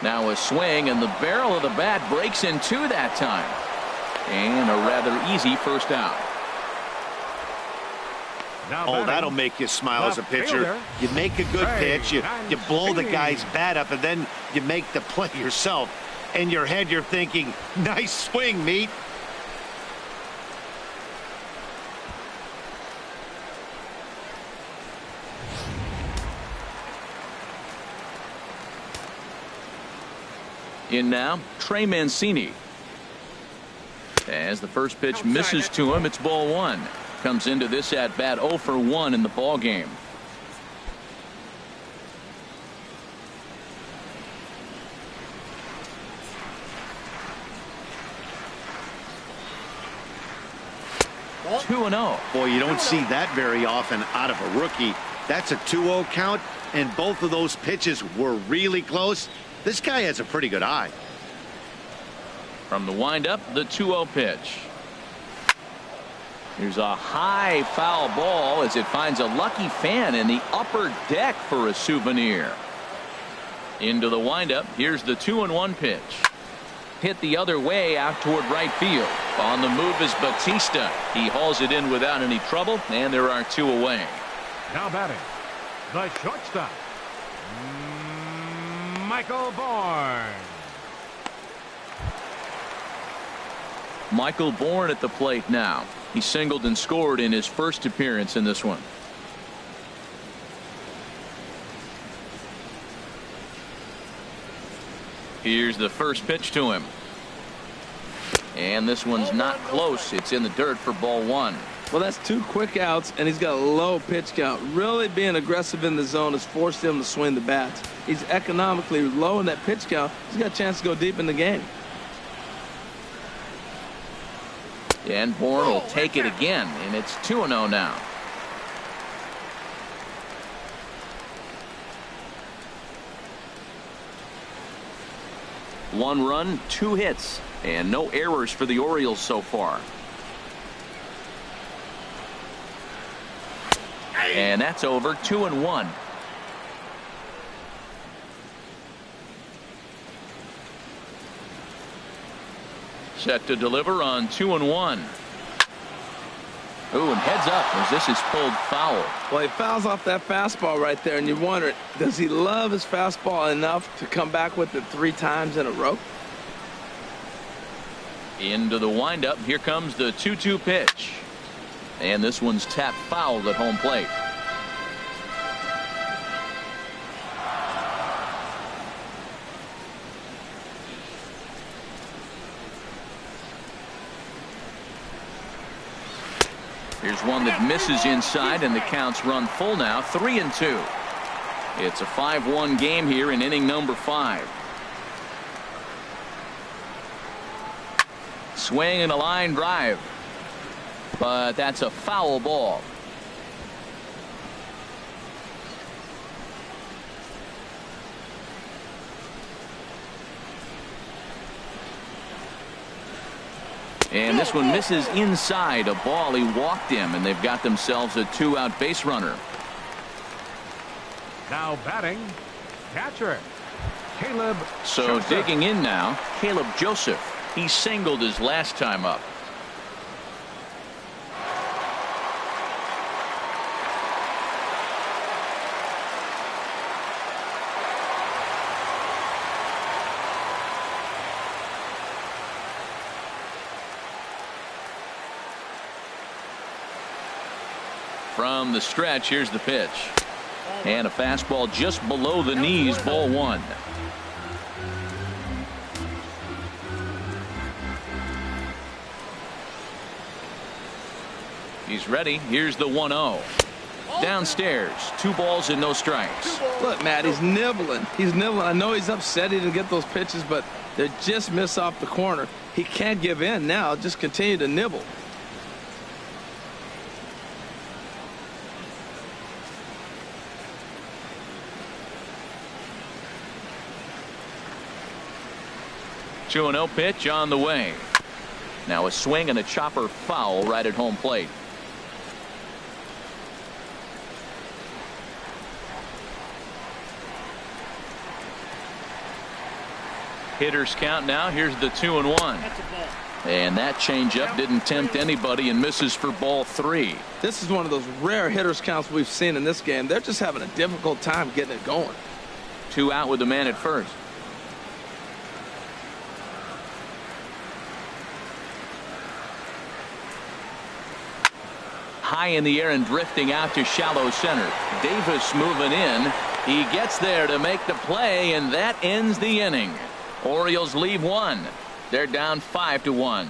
Now a swing, and the barrel of the bat breaks in 2 that time. And a rather easy first out. Oh, that'll make you smile as a pitcher. You make a good pitch, you blow the guy's bat up, and then you make the play yourself. In your head, you're thinking, nice swing, meat. In now, Trey Mancini. As the first pitch misses to him, it's ball 1. Comes into this at bat 0 for 1 in the ball game. Ball. 2-0. Boy, you don't see that very often out of a rookie. That's a 2-0 count, and both of those pitches were really close. This guy has a pretty good eye. From the windup, the 2-0 pitch. Here's a high foul ball as it finds a lucky fan in the upper deck for a souvenir. Into the windup. Here's the 2-1 pitch. Hit the other way out toward right field. On the move is Batista. He hauls it in without any trouble, and there are 2 away. Now batting, the shortstop, Michael Bourne. Michael Bourne at the plate now. He singled and scored in his first appearance in this one. Here's the first pitch to him. And this one's not close. It's in the dirt for ball 1. Well, that's 2 quick outs, and he's got a low pitch count. Really being aggressive in the zone has forced him to swing the bats. He's economically low in that pitch count. He's got a chance to go deep in the game. And Bourne will take it again, and it's 2-0 now. One run, 2 hits, and no errors for the Orioles so far. And that's over. 2-1. Set to deliver on 2-1. Ooh, and heads up as this is pulled foul. Well, he fouls off that fastball right there, and you wonder, does he love his fastball enough to come back with it 3 times in a row? Into the windup. Here comes the 2-2 pitch. And this one's tapped foul at home plate. Here's one that misses inside, and the count's run full now. 3-2. It's a 5-1 game here in inning number 5. Swing and a line drive, but that's a foul ball. And this one misses inside. A ball. He walked him, and they've got themselves a 2-out base runner. Now batting, catcher, Caleb So Joseph. digging in now, Caleb Joseph. He singled his last time up. From the stretch, here's the pitch. And a fastball just below the knees, ball 1. He's ready. Here's the 1-0. Downstairs, 2 balls and no strikes. Look, Matt, he's nibbling. He's nibbling. I know he's upset he didn't get those pitches, but they just miss off the corner. He can't give in now. Just continue to nibble. The 2-0 pitch on the way. Now a swing and a chopper foul right at home plate. Hitters count now. Here's the 2-1. And that changeup didn't tempt anybody and misses for ball 3. This is one of those rare hitters counts we've seen in this game. They're just having a difficult time getting it going. 2 out with the man at first. High in the air and drifting out to shallow center. Davis moving in. He gets there to make the play, and that ends the inning. Orioles leave 1. They're down 5-1.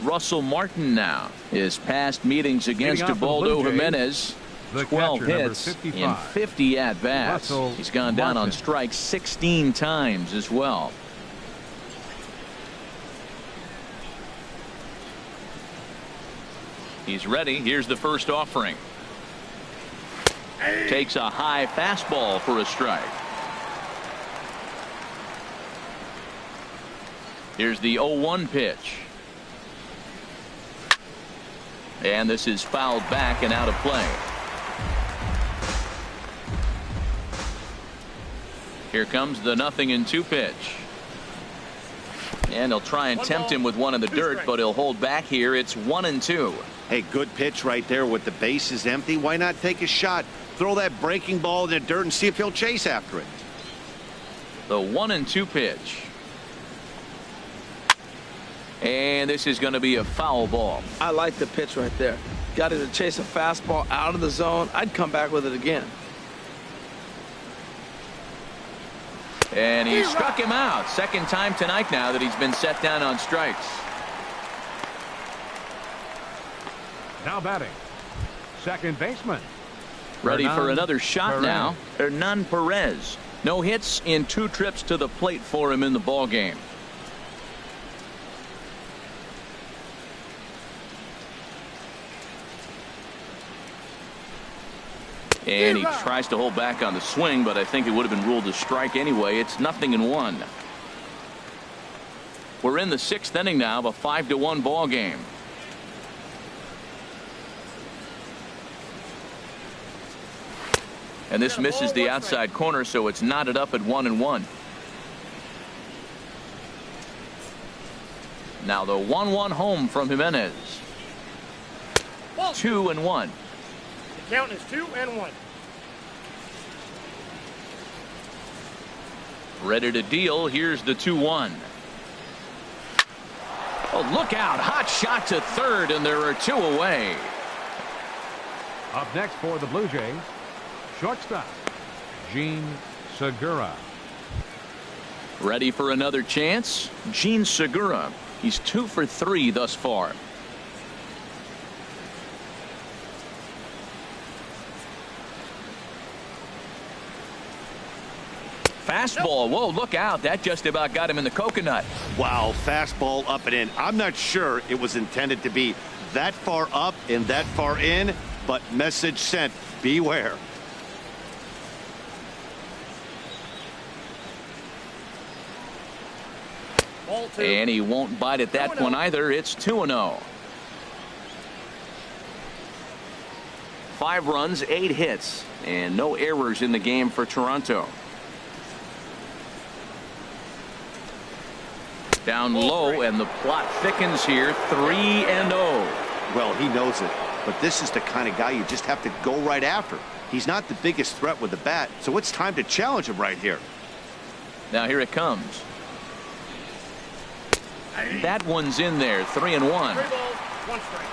Russell Martin now. His past meetings against Ubaldo Jimenez. 12 hits in 50 at-bats. He's gone down on strikes 16 times as well. He's ready. Here's the first offering. Takes a high fastball for a strike. Here's the 0-1 pitch. And this is fouled back and out of play. Here comes the 0-2 pitch. And he'll try and tempt him with one in the dirt, but he'll hold back here. It's 1-2. Hey, good pitch right there with the bases empty. Why not take a shot? Throw that breaking ball in the dirt and see if he'll chase after it. The 1-2 pitch. And this is going to be a foul ball. I like the pitch right there. Got him to chase a fastball out of the zone. I'd come back with it again. And he struck him out. Second time tonight now that he's been set down on strikes. Now batting, second baseman. Ready Hernan for another shot Perez. now. Hernan Perez. No hits in 2 trips to the plate for him in the ball game. And he tries to hold back on the swing, but I think it would have been ruled a strike anyway. It's 0-1. We're in the 6th inning now of a 5-1 ball game. And this misses the outside corner, so it's knotted up at 1-1. Now the 1-1 home from Jimenez. 2-1. The count is 2-1. Ready to deal. Here's the 2-1. Oh, look out. Hot shot to third, and there are 2 away. Up next for the Blue Jays, shortstop, Jean Segura. Ready for another chance? Jean Segura. He's 2 for 3 thus far. Fastball. Whoa, look out. That just about got him in the coconut. Wow, fastball up and in. I'm not sure it was intended to be that far up and that far in, but message sent. Beware. And he won't bite at that one either. It's 2-0. 5 runs, 8 hits, and no errors in the game for Toronto. Down low, and the plot thickens here. 3-0. Well, he knows it, but this is the kind of guy you just have to go right after. He's not the biggest threat with the bat, so it's time to challenge him right here. Now here it comes. That one's in there. 3-1. 3 balls, 1 strike.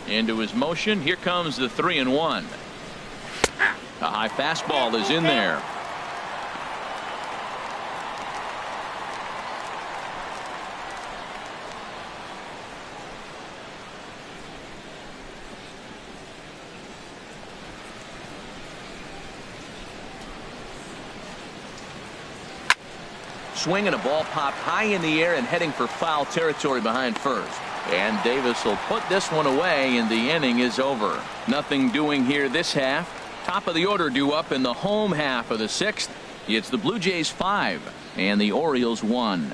Into his motion. Here comes the 3-1. A high fastball is in there. Swing and a ball popped high in the air and heading for foul territory behind first. And Davis will put this one away, and the inning is over. Nothing doing here this half. Top of the order due up in the home half of the 6th. It's the Blue Jays 5 and the Orioles 1.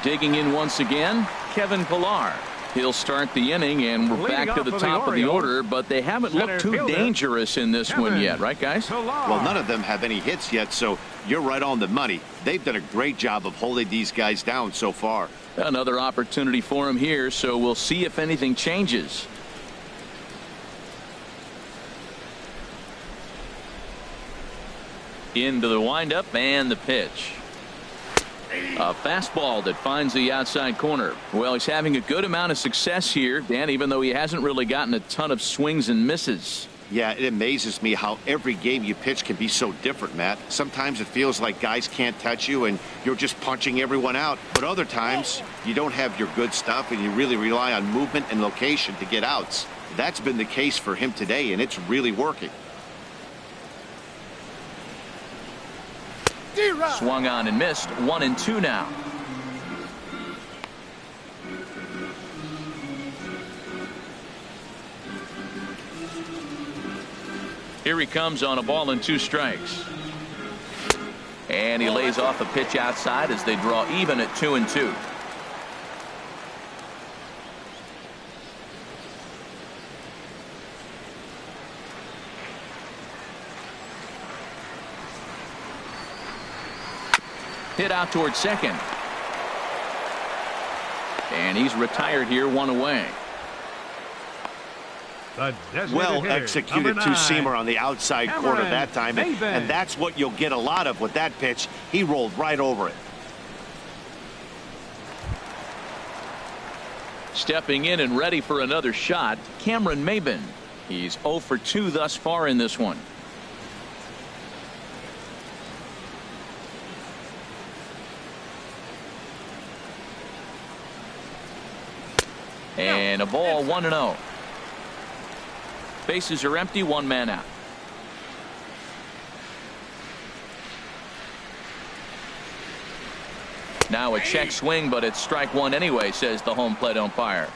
Digging in once again, Kevin Pillar. He'll start the inning, and we're back to the top of the order, but they haven't looked too dangerous in this one yet, right, guys? Well, none of them have any hits yet, so you're right on the money. They've done a great job of holding these guys down so far. Another opportunity for him here, so we'll see if anything changes. Into the windup and the pitch. A fastball that finds the outside corner. Well, he's having a good amount of success here, Dan, even though he hasn't really gotten a ton of swings and misses. Yeah, it amazes me how every game you pitch can be so different, Matt. Sometimes it feels like guys can't touch you and you're just punching everyone out. But other times you don't have your good stuff and you really rely on movement and location to get outs. That's been the case for him today, and it's really working. Swung on and missed. 1-2 now. Here he comes on a ball and 2 strikes. And he lays off a pitch outside as they draw even at 2-2. Hit out towards second. And he's retired here, 1 away. Well executed two-seamer on the outside corner that time, and that's what you'll get a lot of with that pitch. He rolled right over it. Stepping in and ready for another shot, Cameron Maben. He's 0 for 2 thus far in this one. And a ball, 1-0. Bases are empty, 1 man out. Now a check swing, but it's strike 1 anyway, says the home plate umpire.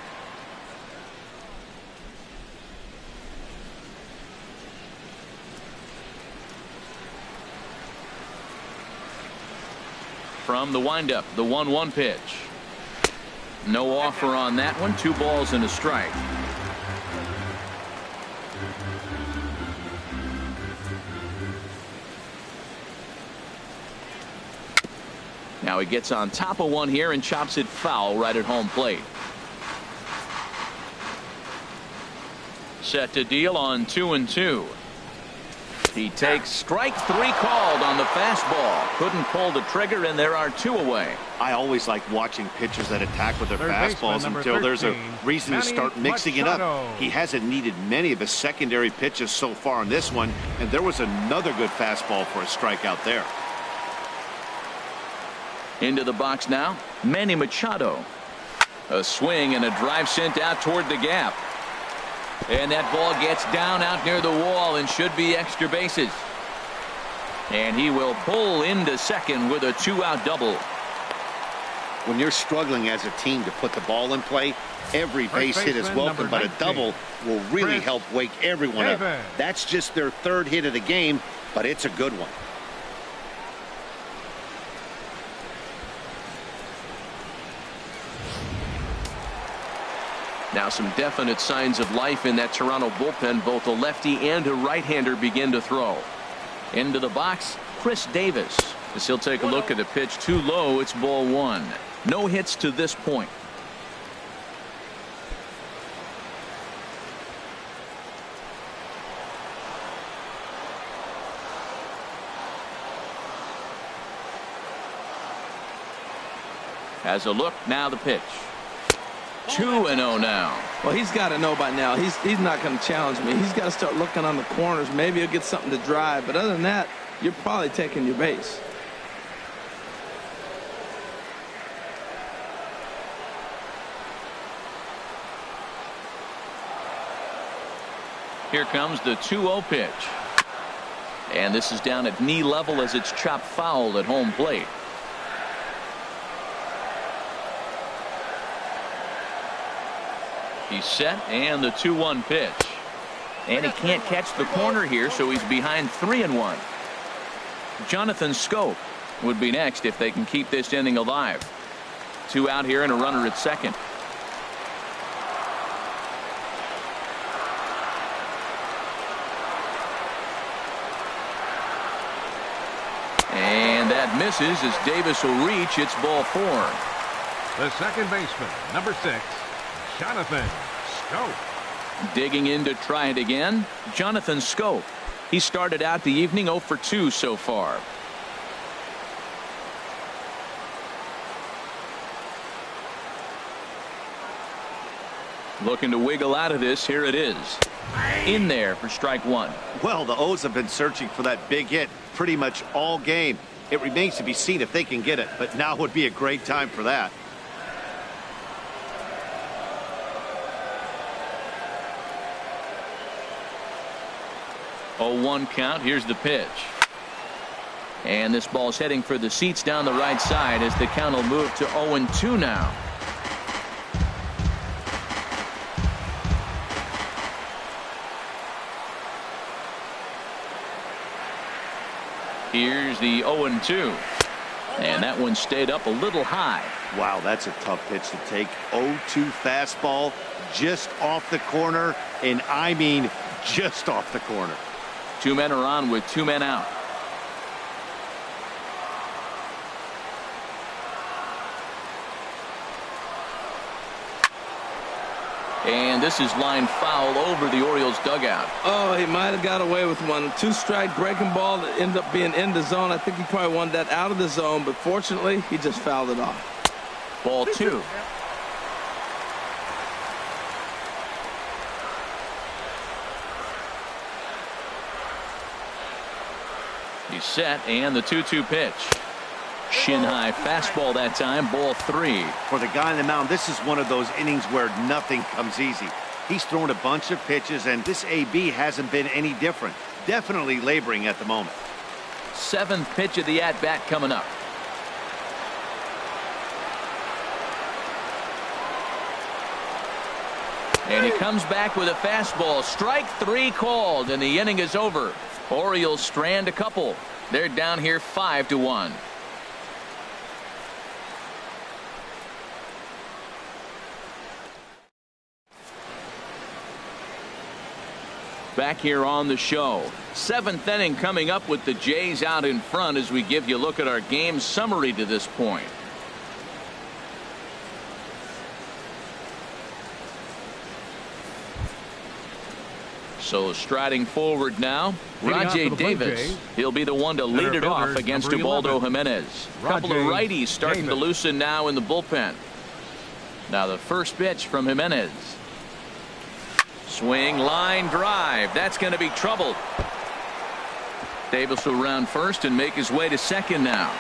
From the windup, the 1-1 pitch. No offer on that one. 2 balls and a strike. Now he gets on top of one here and chops it foul right at home plate. Set to deal on 2-2. He takes strike 3 called on the fastball. Couldn't pull the trigger, and there are 2 away. I always like watching pitchers that attack with their fastballs until there's a reason to start mixing it up. He hasn't needed many of his secondary pitches so far in this one, and there was another good fastball for a strikeout there. Into the box now, Manny Machado. A swing and a drive sent out toward the gap. And that ball gets down out near the wall and should be extra bases. And he will pull into second with a 2-out double. When you're struggling as a team to put the ball in play, every base hit is welcome, but a double will really help wake everyone up. That's just their 3rd hit of the game, but it's a good one. Now some definite signs of life in that Toronto bullpen. Both a lefty and a right-hander begin to throw. Into the box, Chris Davis. As he'll take a look at the pitch too low, it's ball 1. No hits to this point. Has a look, now the pitch. 2-0 now. Well, he's got to know by now. He's not going to challenge me. He's got to start looking on the corners. Maybe he'll get something to drive. But other than that, you're probably taking your base. Here comes the 2-0 pitch. And this is down at knee level as it's chopped foul at home plate. He's set, and the 2-1 pitch. And he can't catch the corner here, so he's behind 3-1. Jonathan Scope would be next if they can keep this inning alive. 2 out here and a runner at second. And that misses as Davis will reach. It's ball 4. The second baseman, number 6, Jonathan Scope. Digging in to try it again, Jonathan Scope. He started out the evening 0 for 2 so far. Looking to wiggle out of this. Here it is. In there for strike 1. Well, the O's have been searching for that big hit pretty much all game. It remains to be seen if they can get it, but now would be a great time for that. Oh, 1 count. Here's the pitch. And this ball's heading for the seats down the right side as the count will move to 0-2 now. Here's the 0-2. And that one stayed up a little high. Wow, that's a tough pitch to take. 0-2 fastball just off the corner, and I mean just off the corner. 2 men are on with 2 men out. And this is line foul over the Orioles dugout. Oh, he might have got away with one. 2-strike breaking ball that ended up being in the zone. I think he probably wanted that out of the zone, but fortunately, he just fouled it off. Ball 2. He's set, and the 2-2 pitch. Shin high fastball that time. Ball 3. For the guy on the mound, this is one of those innings where nothing comes easy. He's thrown a bunch of pitches, and this AB hasn't been any different. Definitely laboring at the moment. 7th pitch of the at-bat coming up. And he comes back with a fastball. Strike 3 called, and the inning is over. Orioles strand a couple. They're down here 5-1. Back here on the show. 7th inning coming up with the Jays out in front as we give you a look at our game summary to this point. So striding forward now, Rajay Davis. He'll be the one to lead it off against Ubaldo Jimenez. A couple of righties starting to loosen now in the bullpen. Now the first pitch from Jimenez. Swing, line drive. That's going to be trouble. Davis will round first and make his way to second now.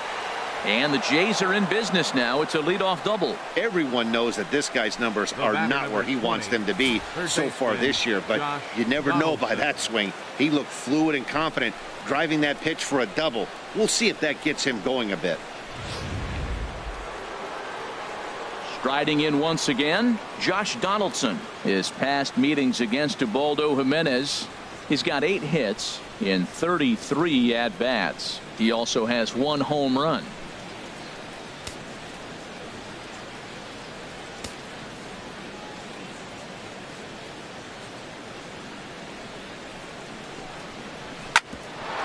And the Jays are in business now. It's a leadoff double. Everyone knows that this guy's numbers are not where he wants them to be so far this year, but you never know by that swing. He looked fluid and confident driving that pitch for a double. We'll see if that gets him going a bit. Striding in once again, Josh Donaldson. His past meetings against Ubaldo Jimenez, he's got 8 hits in 33 at-bats. He also has 1 home run.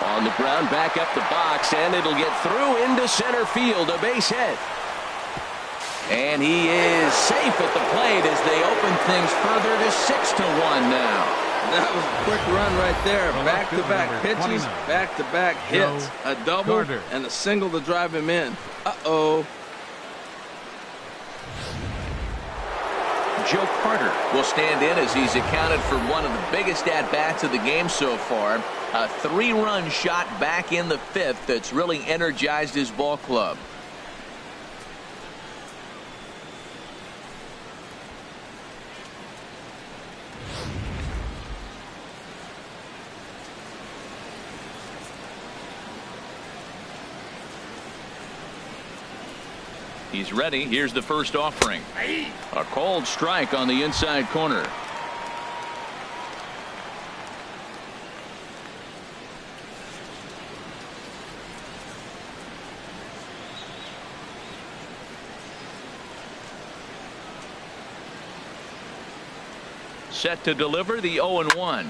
On the ground, back up the box, and it'll get through into center field. A base hit. And he is safe at the plate as they open things further to 6-1 now. That was a quick run right there. Back-to-back pitches, back-to-back hits, a double, and a single to drive him in. Uh-oh. Joe Carter will stand in as he's accounted for one of the biggest at-bats of the game so far. A 3-run shot back in the 5th that's really energized his ball club. He's ready. Here's the first offering. A called strike on the inside corner. Set to deliver the 0-1.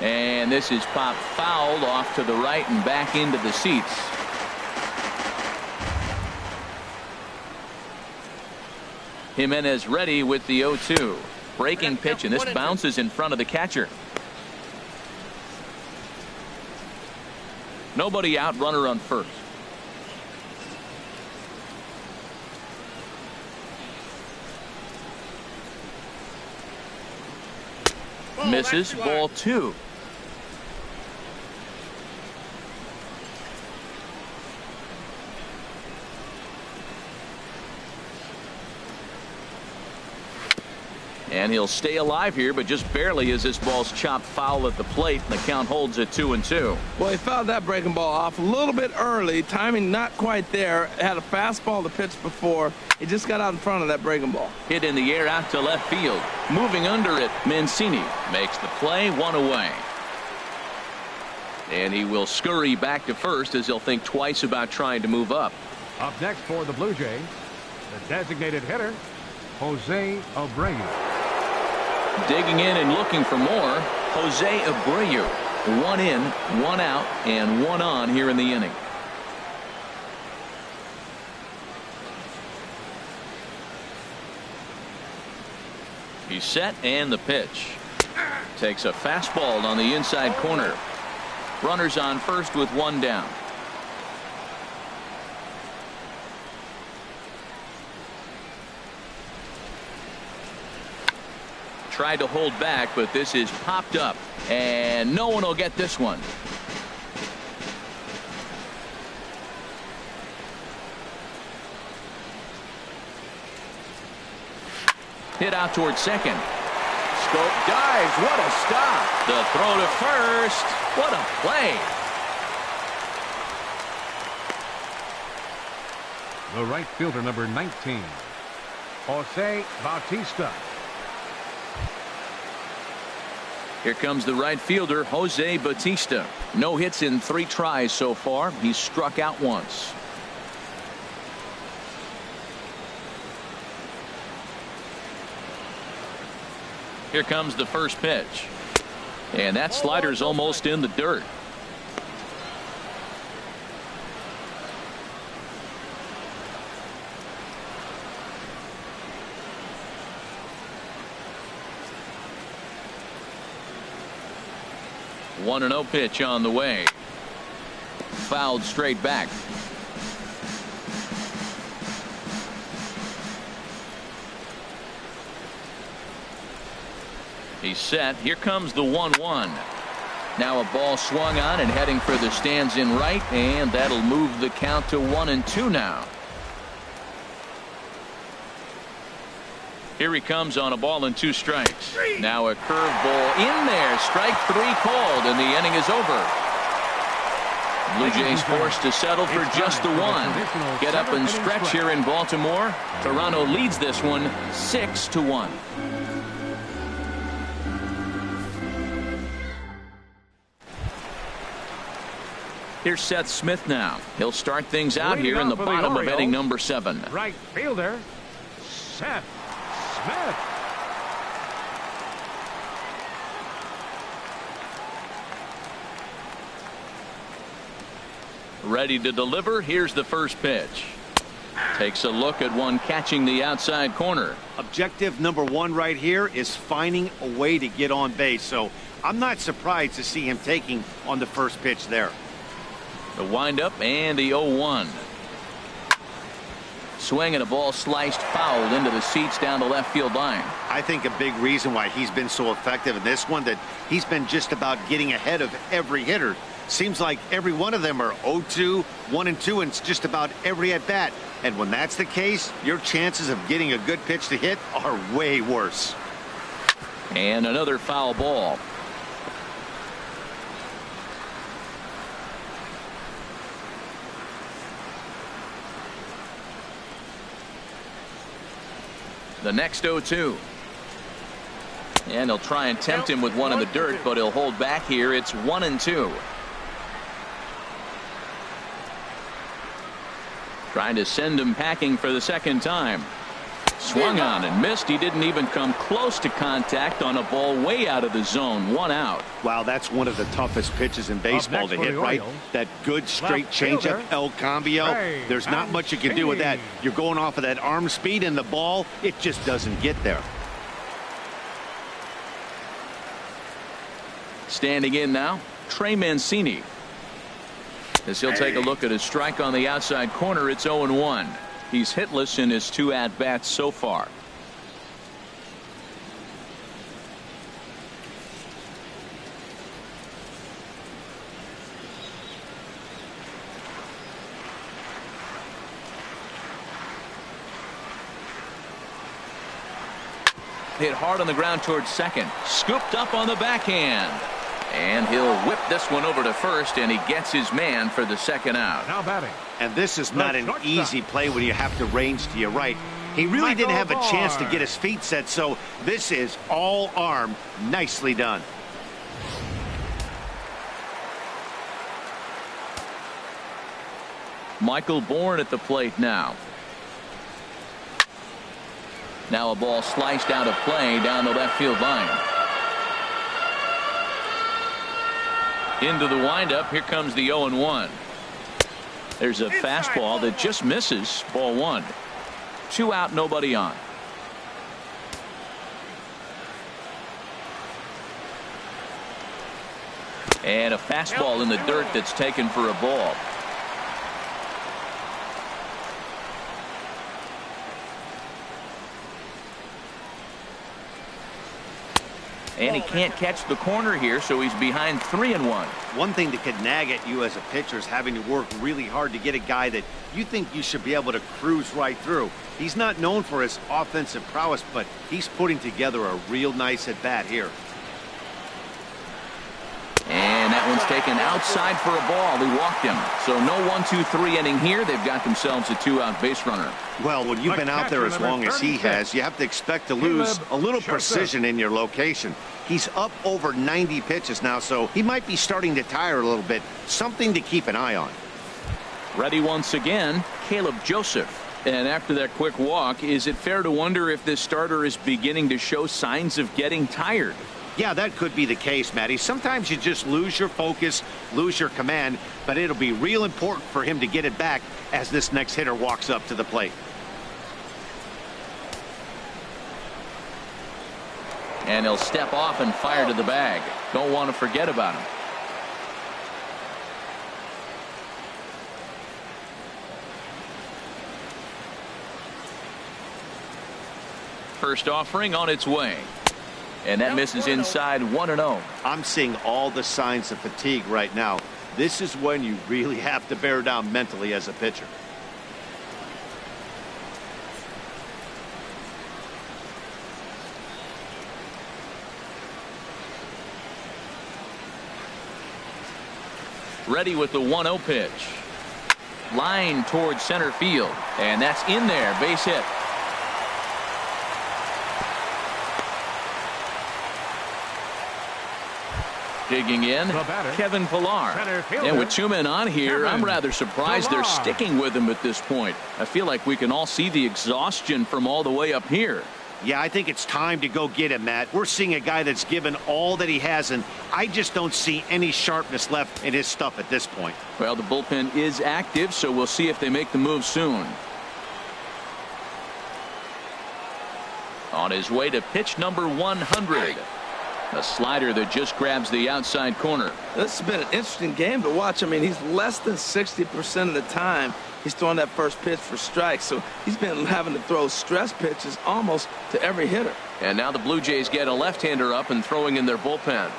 And this is popped fouled off to the right and back into the seats. Jimenez ready with the 0-2. Breaking pitch, and this bounces in front of the catcher. Nobody out, runner on first. Misses, ball 2. And he'll stay alive here, but just barely as this ball's chopped foul at the plate, and the count holds at 2-2. Well, he fouled that breaking ball off a little bit early. Timing not quite there. Had a fastball to pitch before. He just got out in front of that breaking ball. Hit in the air out to left field. Moving under it, Mancini makes the play, 1 away. And he will scurry back to first as he'll think twice about trying to move up. Up next for the Blue Jays, the designated hitter, Jose Abreu. Digging in and looking for more, Jose Abreu. 1 in, 1 out, and 1 on here in the inning. He's set, and the pitch. Takes a fastball on the inside corner. Runners on first with 1 down. Tried to hold back, but this is popped up, and no one will get this one. Hit out towards second. Scope dives. What a stop. The throw to first. What a play. The right fielder, number 19, Jose Bautista. Here comes the right fielder, Jose Bautista. No hits in 3 tries so far. He's struck out once. Here comes the first pitch. And that slider's almost in the dirt. One and 0 pitch on the way. Fouled straight back. He's set. Here comes the 1-1. Now a ball swung on and heading for the stands in right, and that'll move the count to 1-2 now. Here he comes on a ball and 2 strikes. Now a curveball in there. Strike 3 called, and the inning is over. Blue Jays forced to settle for just the 1. Get up and stretch here in Baltimore. Toronto leads this one 6-1. Here's Seth Smith now. He'll start things out here in the bottom of inning number 7. Right fielder, Seth Smith. Ready to deliver. Here's the first pitch. Takes a look at one catching the outside corner. Objective number 1 right here is finding a way to get on base. So I'm not surprised to see him taking on the first pitch there. The windup and the 0-1. Swing and a ball sliced fouled into the seats down the left field line. I think a big reason why he's been so effective in this one, that he's been just about getting ahead of every hitter. Seems like every one of them are 0-2, 1-2, and it's just about every at bat. And when that's the case, your chances of getting a good pitch to hit are way worse. And another foul ball. The next 0-2. And he'll try and tempt him with one in the dirt, but he'll hold back here. It's 1-2. Trying to send him packing for the second time. Swung on and missed. He didn't even come close to contact on a ball way out of the zone. 1 out. Wow, that's one of the toughest pitches in baseball to hit, right? That good straight changeup, El Cambio. There's not much you can do with that. You're going off of that arm speed, and the ball, it just doesn't get there. Standing in now, Trey Mancini. As he'll take a look at his strike on the outside corner, it's 0-1. He's hitless in his 2 at-bats so far. Hit hard on the ground towards second. Scooped up on the backhand. And he'll whip this one over to first, and he gets his man for the second out. Now batting. And this is not an easy play when you have to range to your right. He really didn't have a chance to get his feet set, so this is all arm. Nicely done. Michael Bourne at the plate now. Now a ball sliced out of play down the left field line. Into the windup. Here comes the 0-1. There's a fastball that just misses. Ball 1. 2 out, nobody on. And a fastball in the dirt that's taken for a ball. And he can't catch the corner here, so he's behind 3-1. One thing that could nag at you as a pitcher is having to work really hard to get a guy that you think you should be able to cruise right through. He's not known for his offensive prowess, but he's putting together a real nice at bat here. And that one's taken outside for a ball. He walked him. So no 1-2-3 inning here. They've got themselves a 2-out base runner. Well, when you've been out there as long as he has, you have to expect to lose a little precision in your location. He's up over 90 pitches now, so he might be starting to tire a little bit. Something to keep an eye on. Ready once again, Caleb Joseph. And after that quick walk, is it fair to wonder if this starter is beginning to show signs of getting tired? Yeah, that could be the case, Matty. Sometimes you just lose your focus, lose your command, but it'll be real important for him to get it back as this next hitter walks up to the plate. And he'll step off and fire to the bag. Don't want to forget about him. First offering on its way. And that misses inside 1-0. I'm seeing all the signs of fatigue right now. This is when you really have to bear down mentally as a pitcher. Ready with the 1-0 pitch. Line towards center field. And that's in there. Base hit. Digging in, Kevin Pillar. And with 2 men on here, I'm rather surprised they're sticking with him at this point. I feel like we can all see the exhaustion from all the way up here. Yeah, I think it's time to go get him, Matt. We're seeing a guy that's given all that he has, and I just don't see any sharpness left in his stuff at this point. Well, the bullpen is active, so we'll see if they make the move soon. On his way to pitch number 100. A slider that just grabs the outside corner. This has been an interesting game to watch. I mean, he's less than 60% of the time he's throwing that first pitch for strikes. So he's been having to throw stress pitches almost to every hitter. And now the Blue Jays get a left-hander up and throwing in their bullpen.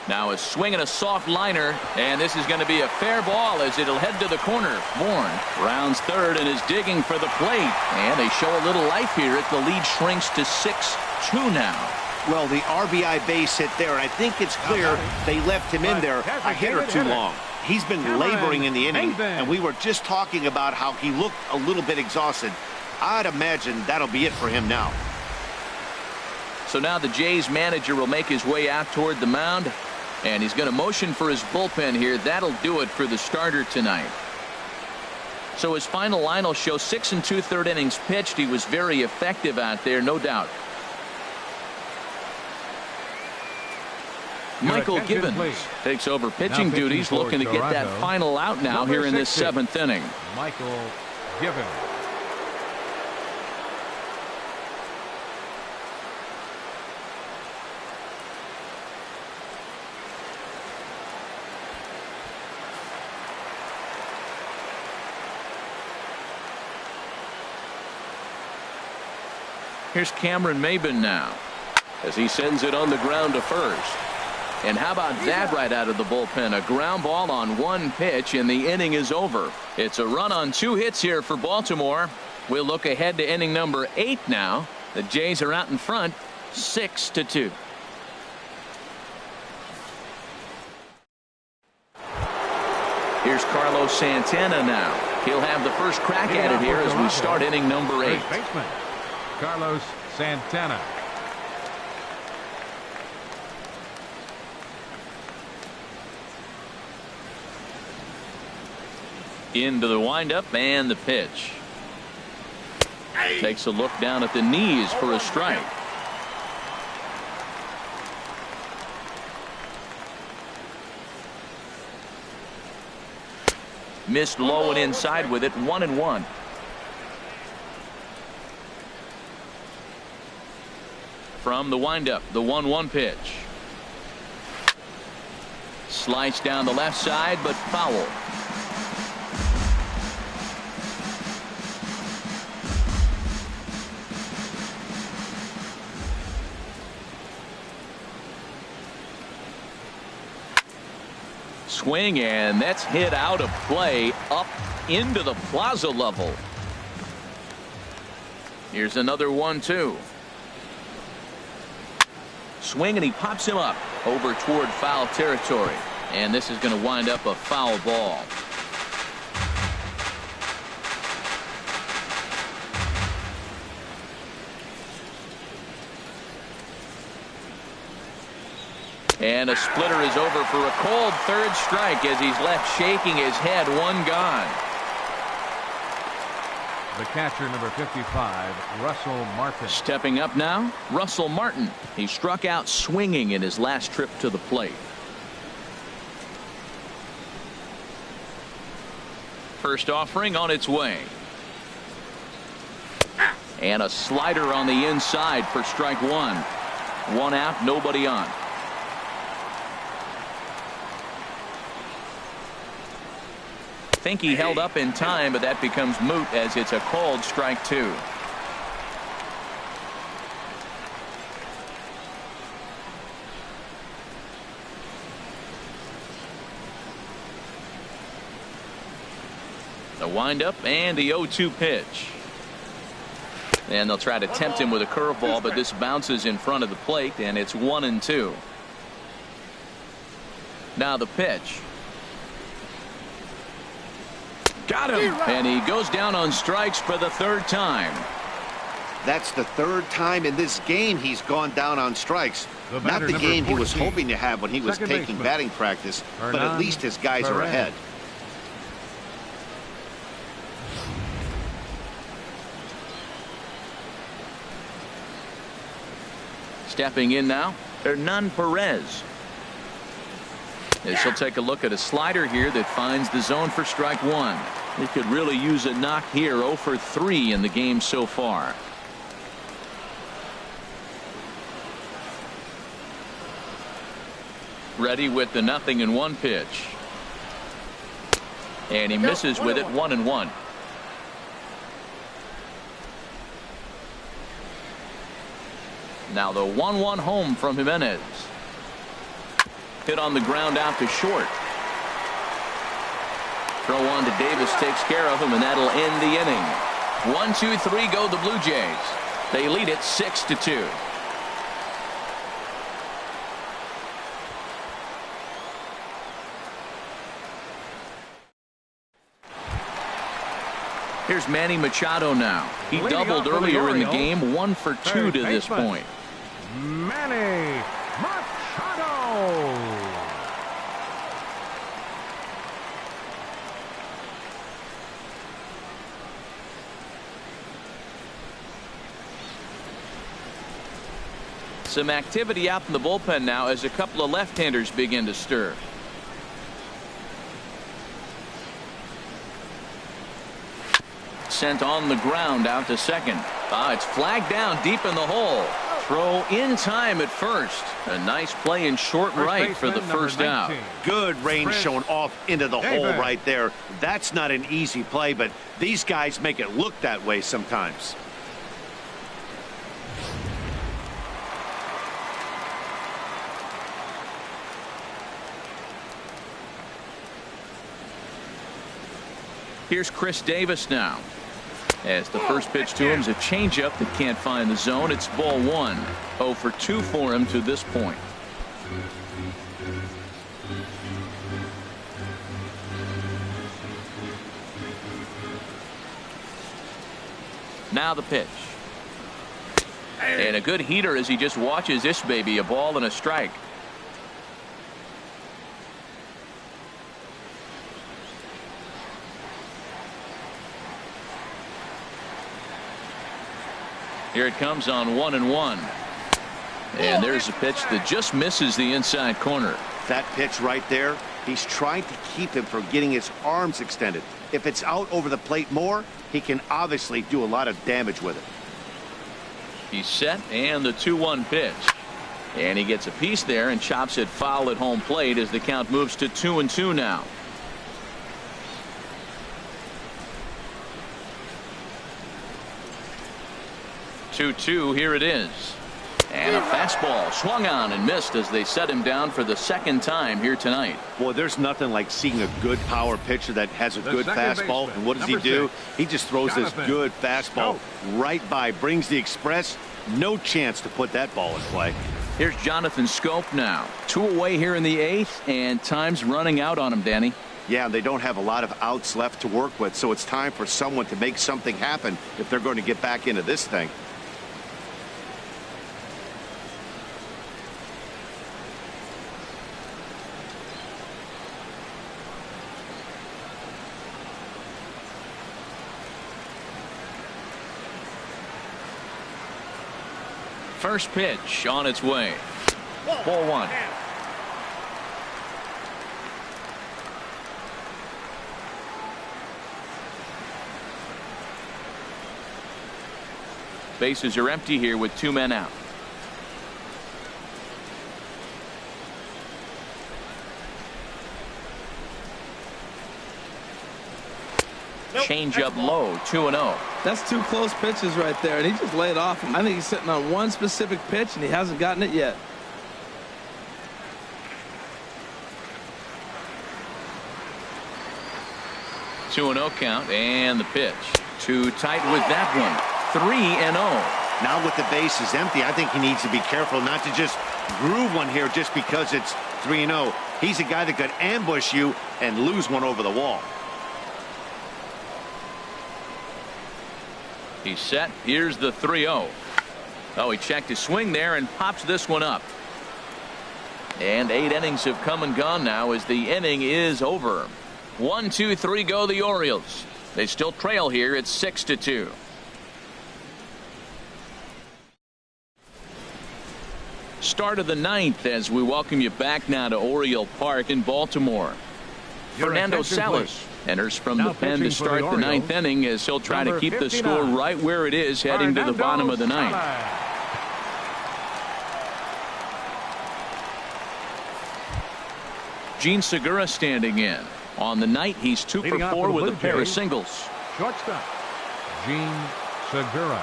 Now a swing and a soft liner, and this is going to be a fair ball as it'll head to the corner. Bourne rounds third and is digging for the plate. And they show a little life here as the lead shrinks to 6-2 now. Well, the RBI base hit there, and I think it's clear they left him in there a hit or two long. He's been laboring in the inning, and we were just talking about how he looked a little bit exhausted. I'd imagine that'll be it for him now. So now the Jays manager will make his way out toward the mound, and he's going to motion for his bullpen here. That'll do it for the starter tonight. So his final line will show 6 2/3 innings pitched. He was very effective out there, no doubt. Michael Gibbons takes over pitching duties, looking to get that final out now here in this 7th inning. Michael Gibbons. Here's Cameron Maben now as he sends it on the ground to first. And how about that right out of the bullpen? A ground ball on 1 pitch, and the inning is over. It's a run on 2 hits here for Baltimore. We'll look ahead to inning number 8 now. The Jays are out in front, 6-2. Here's Carlos Santana now. He'll have the first crack at it here as we start inning number 8. Baseman Carlos Santana. Into the windup and the pitch. Takes a look down at the knees for a strike. Missed low and inside with it. 1-1. From the windup, the 1-1 pitch. Sliced down the left side, but foul. Swing, and that's hit out of play up into the plaza level. Here's another 1-2. Swing, and he pops him up over toward foul territory, and this is going to wind up a foul ball. And a splitter is over for a cold third strike as he's left shaking his head. One gone. The catcher, number 55, Russell Martin. Stepping up now, Russell Martin. He struck out swinging in his last trip to the plate. First offering on its way. And a slider on the inside for strike one. One out, nobody on. Think he held up in time, but that becomes moot as it's a called strike two. The windup and the 0-2 pitch. And they'll try to tempt him with a curveball, but this bounces in front of the plate, and it's 1-2. Now the pitch. Got him, and he goes down on strikes for the third time. That's the third time in this game he's gone down on strikes. Not the game he was hoping to have when he was taking batting practice, but at least his guys are ahead. Stepping in now, Hernan Perez. As he'll take a look at a slider here that finds the zone for strike one. He could really use a knock here. 0 for 3 in the game so far. Ready with the 0-1 pitch. And he misses with it. 1-1. Now the 1-1 home from Jimenez. Hit on the ground out to short. Throw on to Davis takes care of him, and that'll end the inning. 1, 2, 3 go the Blue Jays. They lead it 6-2. Here's Manny Machado now. He doubled earlier in the game. 1 for 2 to this point. Manny Machado. Some activity out in the bullpen now as a couple of left-handers begin to stir. Sent on the ground out to second. It's flagged down deep in the hole. Throw in time at first. A nice play in short right for the first out. Good range shown off into the hole right there. That's not an easy play, but these guys make it look that way sometimes. Here's Chris Davis now. As the first pitch to him is a changeup that can't find the zone. It's ball one. 0 for 2 for him to this point. Now the pitch. And a good heater as he just watches this baby. A ball and a strike. Here it comes on 1-1. And there's a pitch that just misses the inside corner. That pitch right there, he's trying to keep him from getting his arms extended. If it's out over the plate more, he can obviously do a lot of damage with it. He's set, and the 2-1 pitch. And he gets a piece there and chops it foul at home plate as the count moves to 2-2 now. Here it is. And a fastball swung on and missed as they set him down for the second time here tonight. Boy, there's nothing like seeing a good power pitcher that has a good fastball. And what does he do? He just throws this good fastball right by, brings the express. No chance to put that ball in play. Here's Jonathan Scope now. 2 away here in the 8th, and time's running out on him, Danny. Yeah, they don't have a lot of outs left to work with, so it's time for someone to make something happen if they're going to get back into this thing. First pitch on its way. Ball 1. Bases are empty here with 2 men out. Change up low, 2-0. That's 2 close pitches right there, and he just laid off him. I think he's sitting on one specific pitch, and he hasn't gotten it yet. Two 2-0 count, and the pitch. Too tight with that one. 3-0. Now with the bases empty, I think he needs to be careful not to just groove one here just because it's 3-0. He's a guy that could ambush you and lose one over the wall. He's set. Here's the 3-0. Oh, he checked his swing there and pops this one up. And 8 innings have come and gone now as the inning is over. 1, 2, 3 go the Orioles. They still trail here at 6-2. Start of the 9th as we welcome you back now to Oriole Park in Baltimore. Fernando Salas enters from the pen to start the 9th inning as he'll try to keep the score right where it is heading to the bottom of the 9th. Gene Segura standing in. On the night, he's 2 for 4 with a pair of singles. Shortstop, Gene Segura.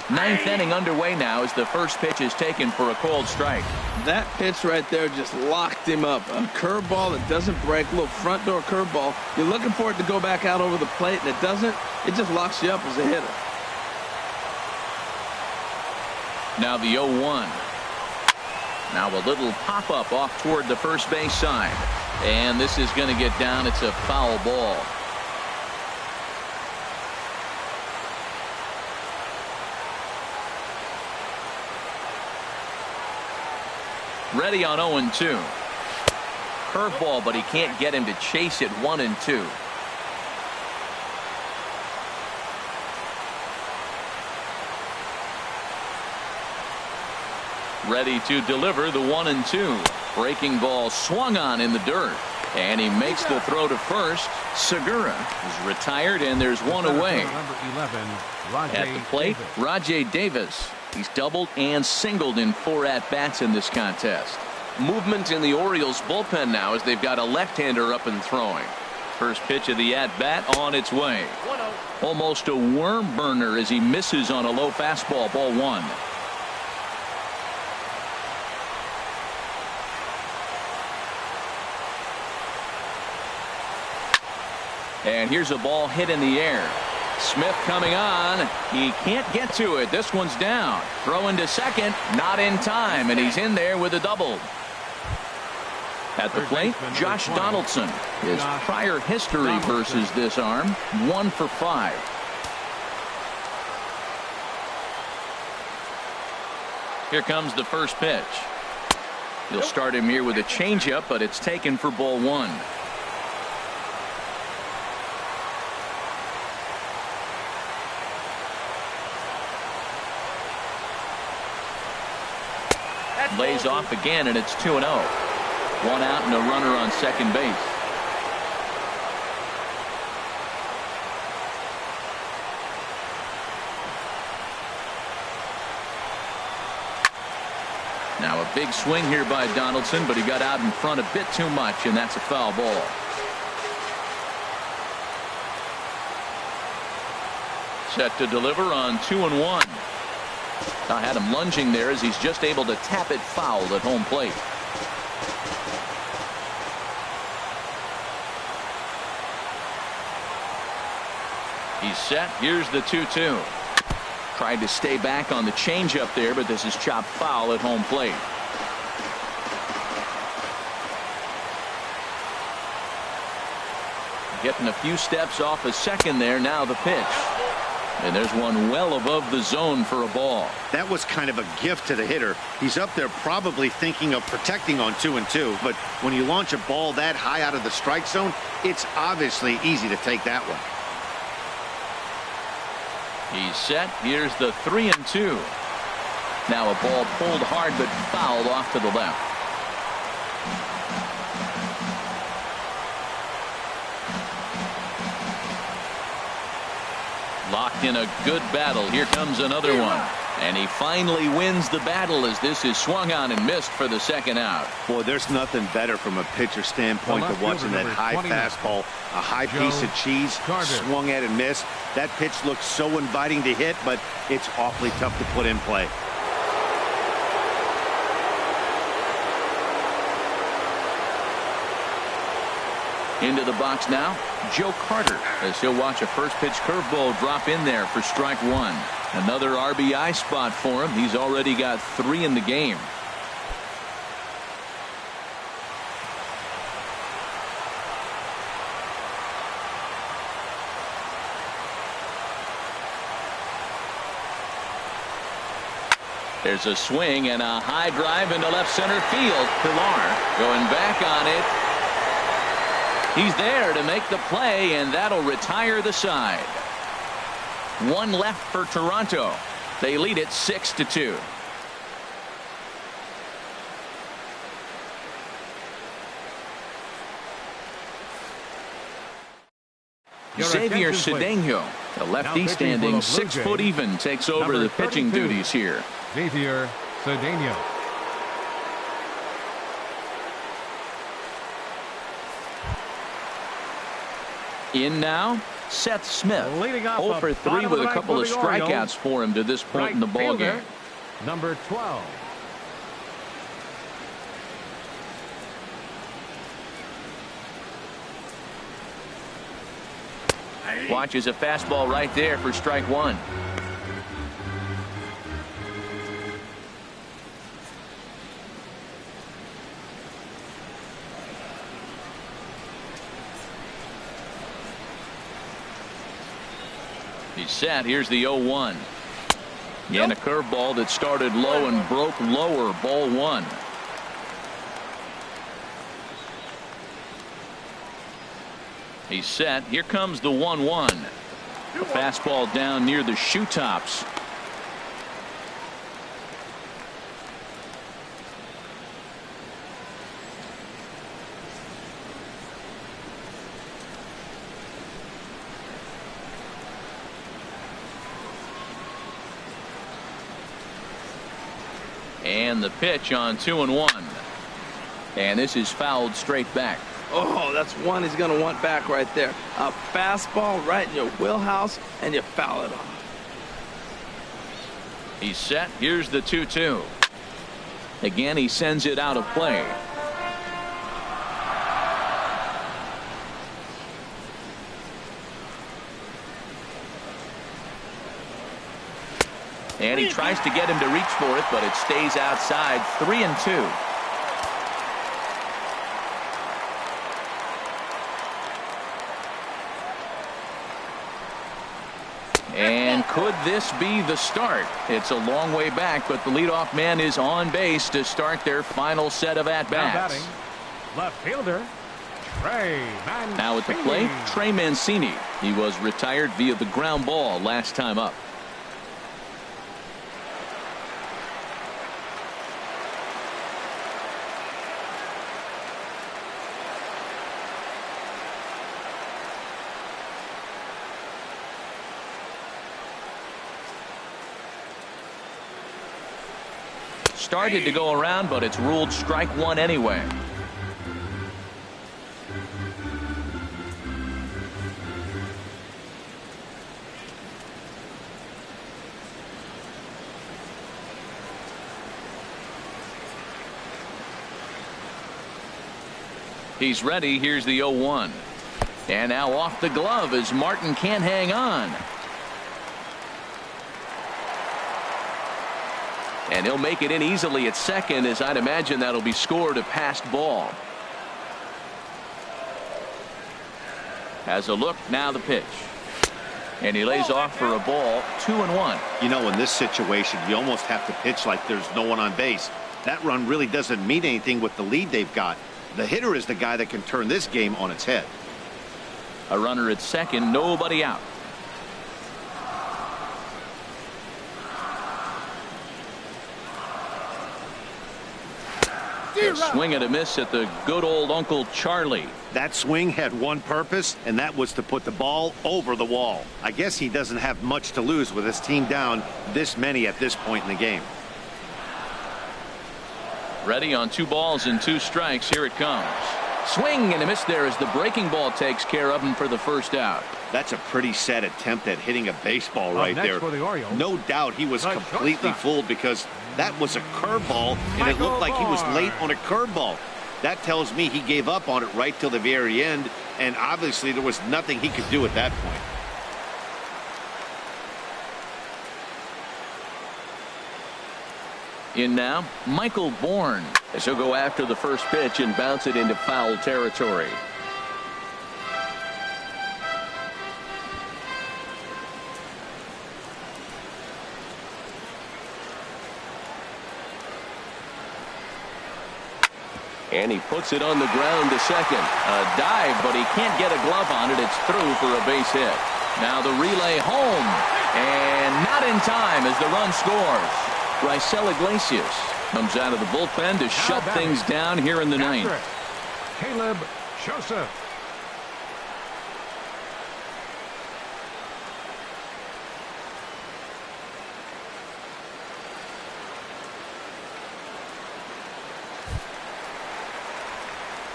Ninth inning underway now as the first pitch is taken for a called strike. That pitch right there just locked him up. A curveball that doesn't break, a little front door curveball. You're looking for it to go back out over the plate, and it doesn't. It just locks you up as a hitter. Now the 0-1. Now a little pop-up off toward the first base side. And this is going to get down. It's a foul ball. Ready on 0-2. Curveball, but he can't get him to chase it. 1-2. Ready to deliver the 1-2. Breaking ball swung on in the dirt. And he makes the throw to first. Segura is retired, and there's one away. At the plate, Rajay Davis. He's doubled and singled in 4 at-bats in this contest. Movement in the Orioles bullpen now as they've got a left-hander up and throwing. First pitch of the at-bat on its way. Almost a worm burner as he misses on a low fastball. Ball 1. And here's a ball hit in the air. Smith coming on. He can't get to it. This one's down. Throw into second. Not in time. And he's in there with a double. At the plate, Josh Donaldson. His prior history versus this arm, 1 for 5. Here comes the first pitch. He'll start him here with a changeup, but it's taken for ball 1. Lays off again, and it's 2-0. One out and a runner on second base. Now a big swing here by Donaldson, but he got out in front a bit too much, and that's a foul ball. Set to deliver on 2-1. I had him lunging there as he's just able to tap it foul at home plate. He's set. Here's the 2-2. Tried to stay back on the changeup there, but this is chopped foul at home plate. Getting a few steps off a second there. Now the pitch. And there's one well above the zone for a ball. That was kind of a gift to the hitter. He's up there probably thinking of protecting on 2-2. But when you launch a ball that high out of the strike zone, it's obviously easy to take that one. He's set. Here's the 3-2. Now a ball pulled hard but fouled off to the left. Locked in a good battle. Here comes another one. And he finally wins the battle as this is swung on and missed for the second out. Boy, there's nothing better from a pitcher standpoint than watching that high fastball, a high piece of cheese, swung at and missed. That pitch looks so inviting to hit, but it's awfully tough to put in play. Into the box now, Joe Carter, as he'll watch a first pitch curveball drop in there for strike one. Another RBI spot for him. He's already got 3 in the game. There's a swing and a high drive into left center field. Pilar going back on it. He's there to make the play, and that'll retire the side. One left for Toronto. They lead it 6-2. Xavier Cedeno, the lefty standing 6 foot even, takes over the pitching duties here. Xavier Cedeno. In now, Seth Smith. 0 for 3 with a couple of strikeouts for him to this point in the ball game. Number 12. Watches a fastball right there for strike one. He's set. Here's the 0-1. And a curveball that started low and broke lower. Ball one. He's set. Here comes the 1-1. A fastball down near the shoe tops. And the pitch on 2-1. And this is fouled straight back. Oh, that's one he's going to want back right there. A fastball right in your wheelhouse, and you foul it off. He's set. Here's the 2-2. Again, he sends it out of play. And he tries to get him to reach for it, but it stays outside. 3-2. And could this be the start? It's a long way back, but the leadoff man is on base to start their final set of at-bats. Left fielder, Trey Mancini. Now at the plate, Trey Mancini. He was retired via the ground ball last time up. started to go around, but it's ruled strike one anyway. He's ready. Here's the 0-1. And now off the glove as Martin can't hang on. And he'll make it in easily at second, as I'd imagine that'll be scored a passed ball. Has a look, now the pitch. And he lays off for a ball, 2-1. You know, in this situation, you almost have to pitch like there's no one on base. That run really doesn't mean anything with the lead they've got. The hitter is the guy that can turn this game on its head. A runner at second, nobody out. A swing and a miss at the good old Uncle Charlie. That swing had one purpose, and that was to put the ball over the wall. I guess he doesn't have much to lose with his team down this many at this point in the game. Ready on 2 balls and 2 strikes. Here it comes. Swing and a miss there as the breaking ball takes care of him for the first out. That's a pretty sad attempt at hitting a baseball right there. For the Orioles, no doubt he was completely fooled, because that was a curveball, and it looked like he was late on a curveball. That tells me he gave up on it right till the very end, and obviously there was nothing he could do at that point. In now, Michael Bourne, as he'll go after the first pitch and bounce it into foul territory. And he puts it on the ground to second. A dive, but he can't get a glove on it. It's through for a base hit. Now the relay home, and not in time as the run scores. Raisel Iglesias comes out of the bullpen to shut things down here in the ninth. Caleb Joseph.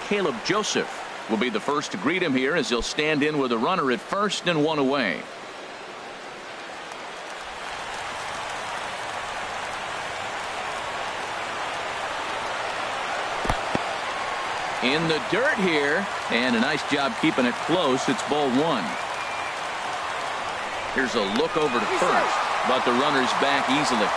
Caleb Joseph will be the first to greet him here, as he'll stand in with a runner at first and 1 away. In the dirt here, and a nice job keeping it close. It's ball 1. Here's a look over to first, but the runner's back easily.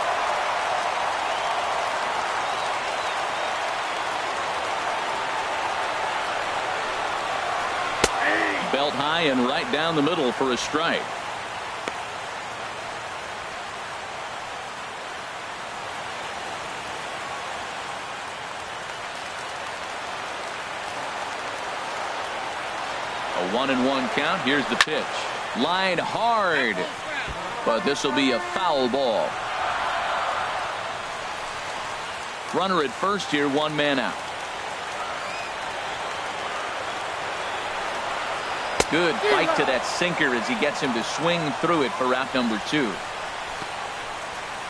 Belt high and right down the middle for a strike. A 1-1 count. Here's the pitch. Line hard, but this will be a foul ball. Runner at first here, 1 man out. Good fight to that sinker as he gets him to swing through it for out number 2.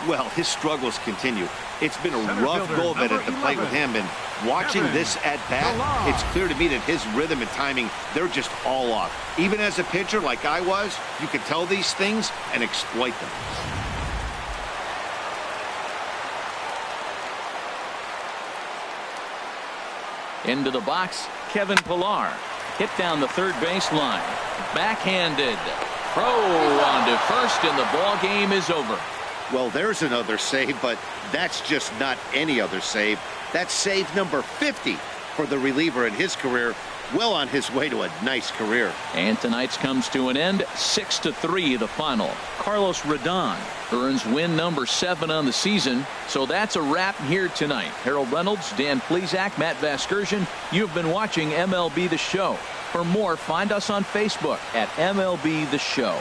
Well, his struggles continue. It's been a rough go of it at the plate with him, and watching this at bat, it's clear to me that his rhythm and timing, they're just all off. Even as a pitcher like I was, you could tell these things and exploit them. Into the box, Kevin Pillar. Hit down the third baseline. Backhanded. Throw on to first, and the ball game is over. Well, there's another save, but that's just not any other save. That's save number 50 for the reliever in his career. Well on his way to a nice career. And tonight's comes to an end. 6-3 the final. Carlos Rodon earns win number 7 on the season. So that's a wrap here tonight. Harold Reynolds, Dan Plesac, Matt Vasgersian. You've been watching MLB The Show. For more, find us on Facebook at MLB The Show.